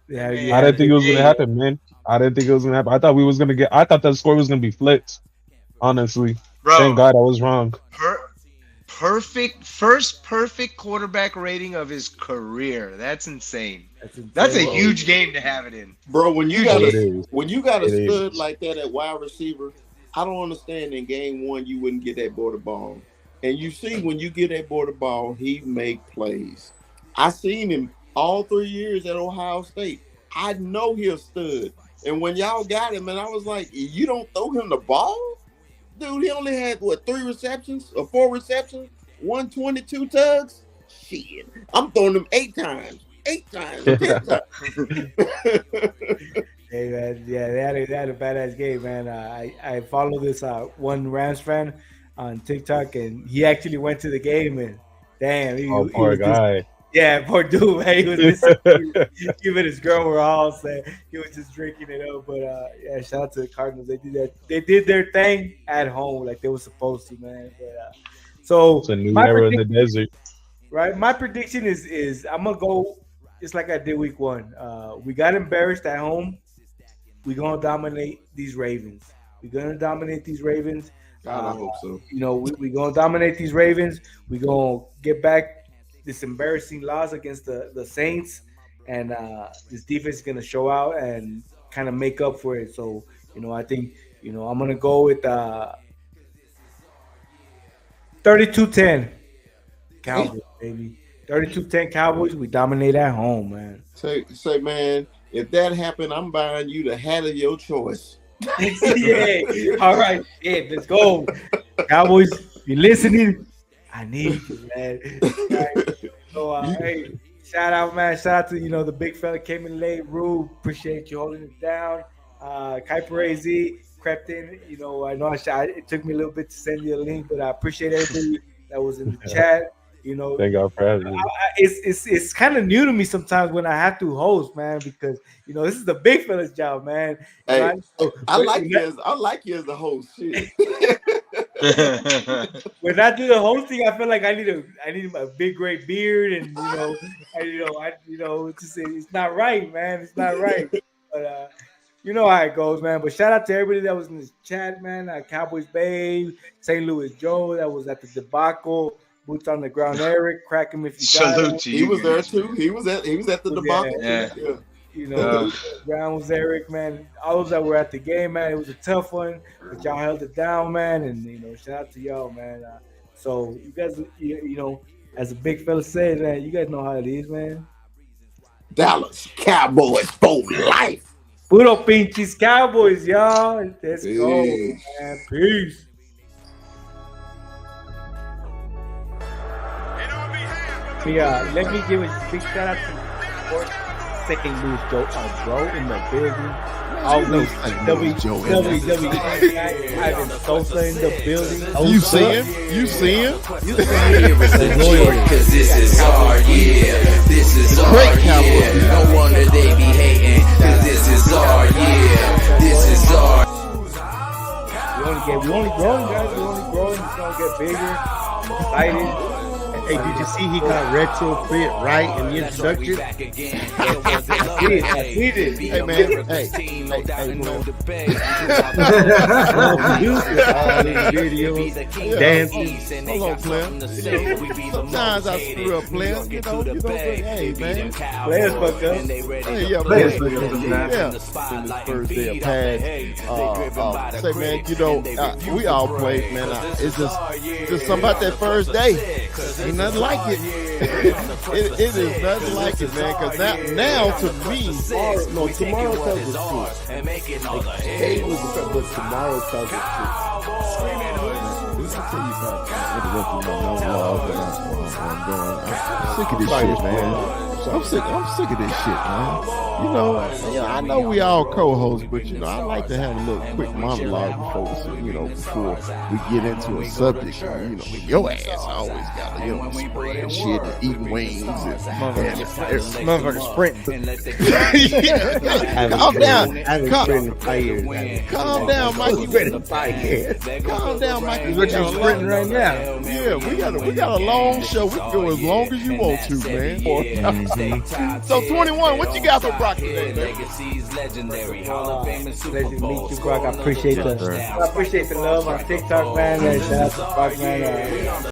Yeah, I didn't think it was gonna happen, man. I didn't think it was gonna happen. I thought we was gonna get. I thought the score was gonna be flipped. Honestly, Bro, thank God I was wrong. Perfect quarterback rating of his career. That's insane. That's a huge game to have it in. Bro, when you got a It stud is. like that at wide receiver, I don't understand in game one you wouldn't get that boy the ball. And you see when you get that boy the ball, he make plays. I seen him all 3 years at Ohio State. I know he's a stud. And when y'all got him, and I was like, you don't throw him the ball? Dude, he only had, 3 receptions or 4 receptions? 122 tugs? Shit. I'm throwing him 8 times. 8 times. 10 times. Hey man, yeah, they had a badass game, man. I follow this one Rams fan on TikTok, and he actually went to the game, and damn, he Poor was guy. yeah, poor dude, man. He was missing. Him and his girl were all saying he was just drinking it up. But yeah, shout out to the Cardinals. They did that. They did their thing at home like they were supposed to, man. But, so It's a new my era in the desert. right? My prediction is I'm gonna go just like I did week one. We got embarrassed at home. We're gonna dominate these Ravens. We're gonna dominate these Ravens. God, I hope so. We're gonna dominate these Ravens. We're gonna get back this embarrassing loss against the Saints, and this defense is gonna show out and kind of make up for it. So I think I'm gonna go with 32-10 Cowboys, baby. 32-10 Cowboys. We dominate at home, man. Say, man, if that happened, I'm buying you the hat of your choice. Yeah. All right. Yeah, let's go. Cowboys, if you're listening, I need you, man. Right. So, hey, shout out, man. Shout out to, the big fella came in late. Rube, appreciate you holding it down. Kuiper AZ crept in. I know it took me a little bit to send you a link, but I appreciate everybody that was in the chat. Thank God for having me. It's kind of new to me sometimes when I have to host, man, because this is the big fella's job, man. Hey, I like you as the host. Shit. When I do the hosting, I feel like I need a big great beard, and it's not right, man. It's not right. But you know how it goes, man. But shout out to everybody that was in this chat, man. Cowboys Babe, St. Louis Joe, that was at the Debacle, Boots on the Ground, Eric, crack him if you got him. Salute to He you. was there too. He was at the debacle. Yeah. You know, Brown was Eric, man. All those that were at the game, man. It was a tough one, but y'all held it down, man. And shout out to y'all, man. So you guys, as a big fella said, man, you guys know how it is, man. Dallas Cowboys for life. Puro pinches Cowboys, y'all. Let's go, man. Peace. Yeah, let me give a big shout out to Sports St. Louis Joe, bro, in the building. Always WWE. Ivan Sosa in the building. You see him? You see him? Cause this is our year. This is our Great year. Cowboys. No wonder they be hating. Cause this is our year. This is our. We only growing, guys. We only growing. It's gonna get bigger. Excited. Hey, did you see he got retrofit right in the introduction? I see this. Hey, man. Hey. All these videos, dancing. Hold on, Clem. Sometimes I screw up, Clem. Hey, man. Players fuck up. Hey, yeah, Players man. fuck up sometimes. Yeah. In this first day of pads, say, man, we all play, man. It's just something about that first day. Ain't nothing like it. It is nothing like it, man. Because now to me, tomorrow tells the truth. Today was the fact, but tomorrow tells the truth. I'm sick of this shit, man. I'm sick of this shit, man. I know we all co-hosts, but I like to have a little quick monologue before we get into a subject. Your ass always got to spread shit and eating wings and Motherfucker sprinting. Calm down. I haven't sprinted in 5 years. Calm down, Mikey. Calm down, Mikey. What you sprinting right now? Yeah, we got a long show. We can go as long as you want to, man. So 21, what you got for Brock today, man? Pleasure to meet you, Brock. I appreciate the love on TikTok, man. Shout out to Brock, man.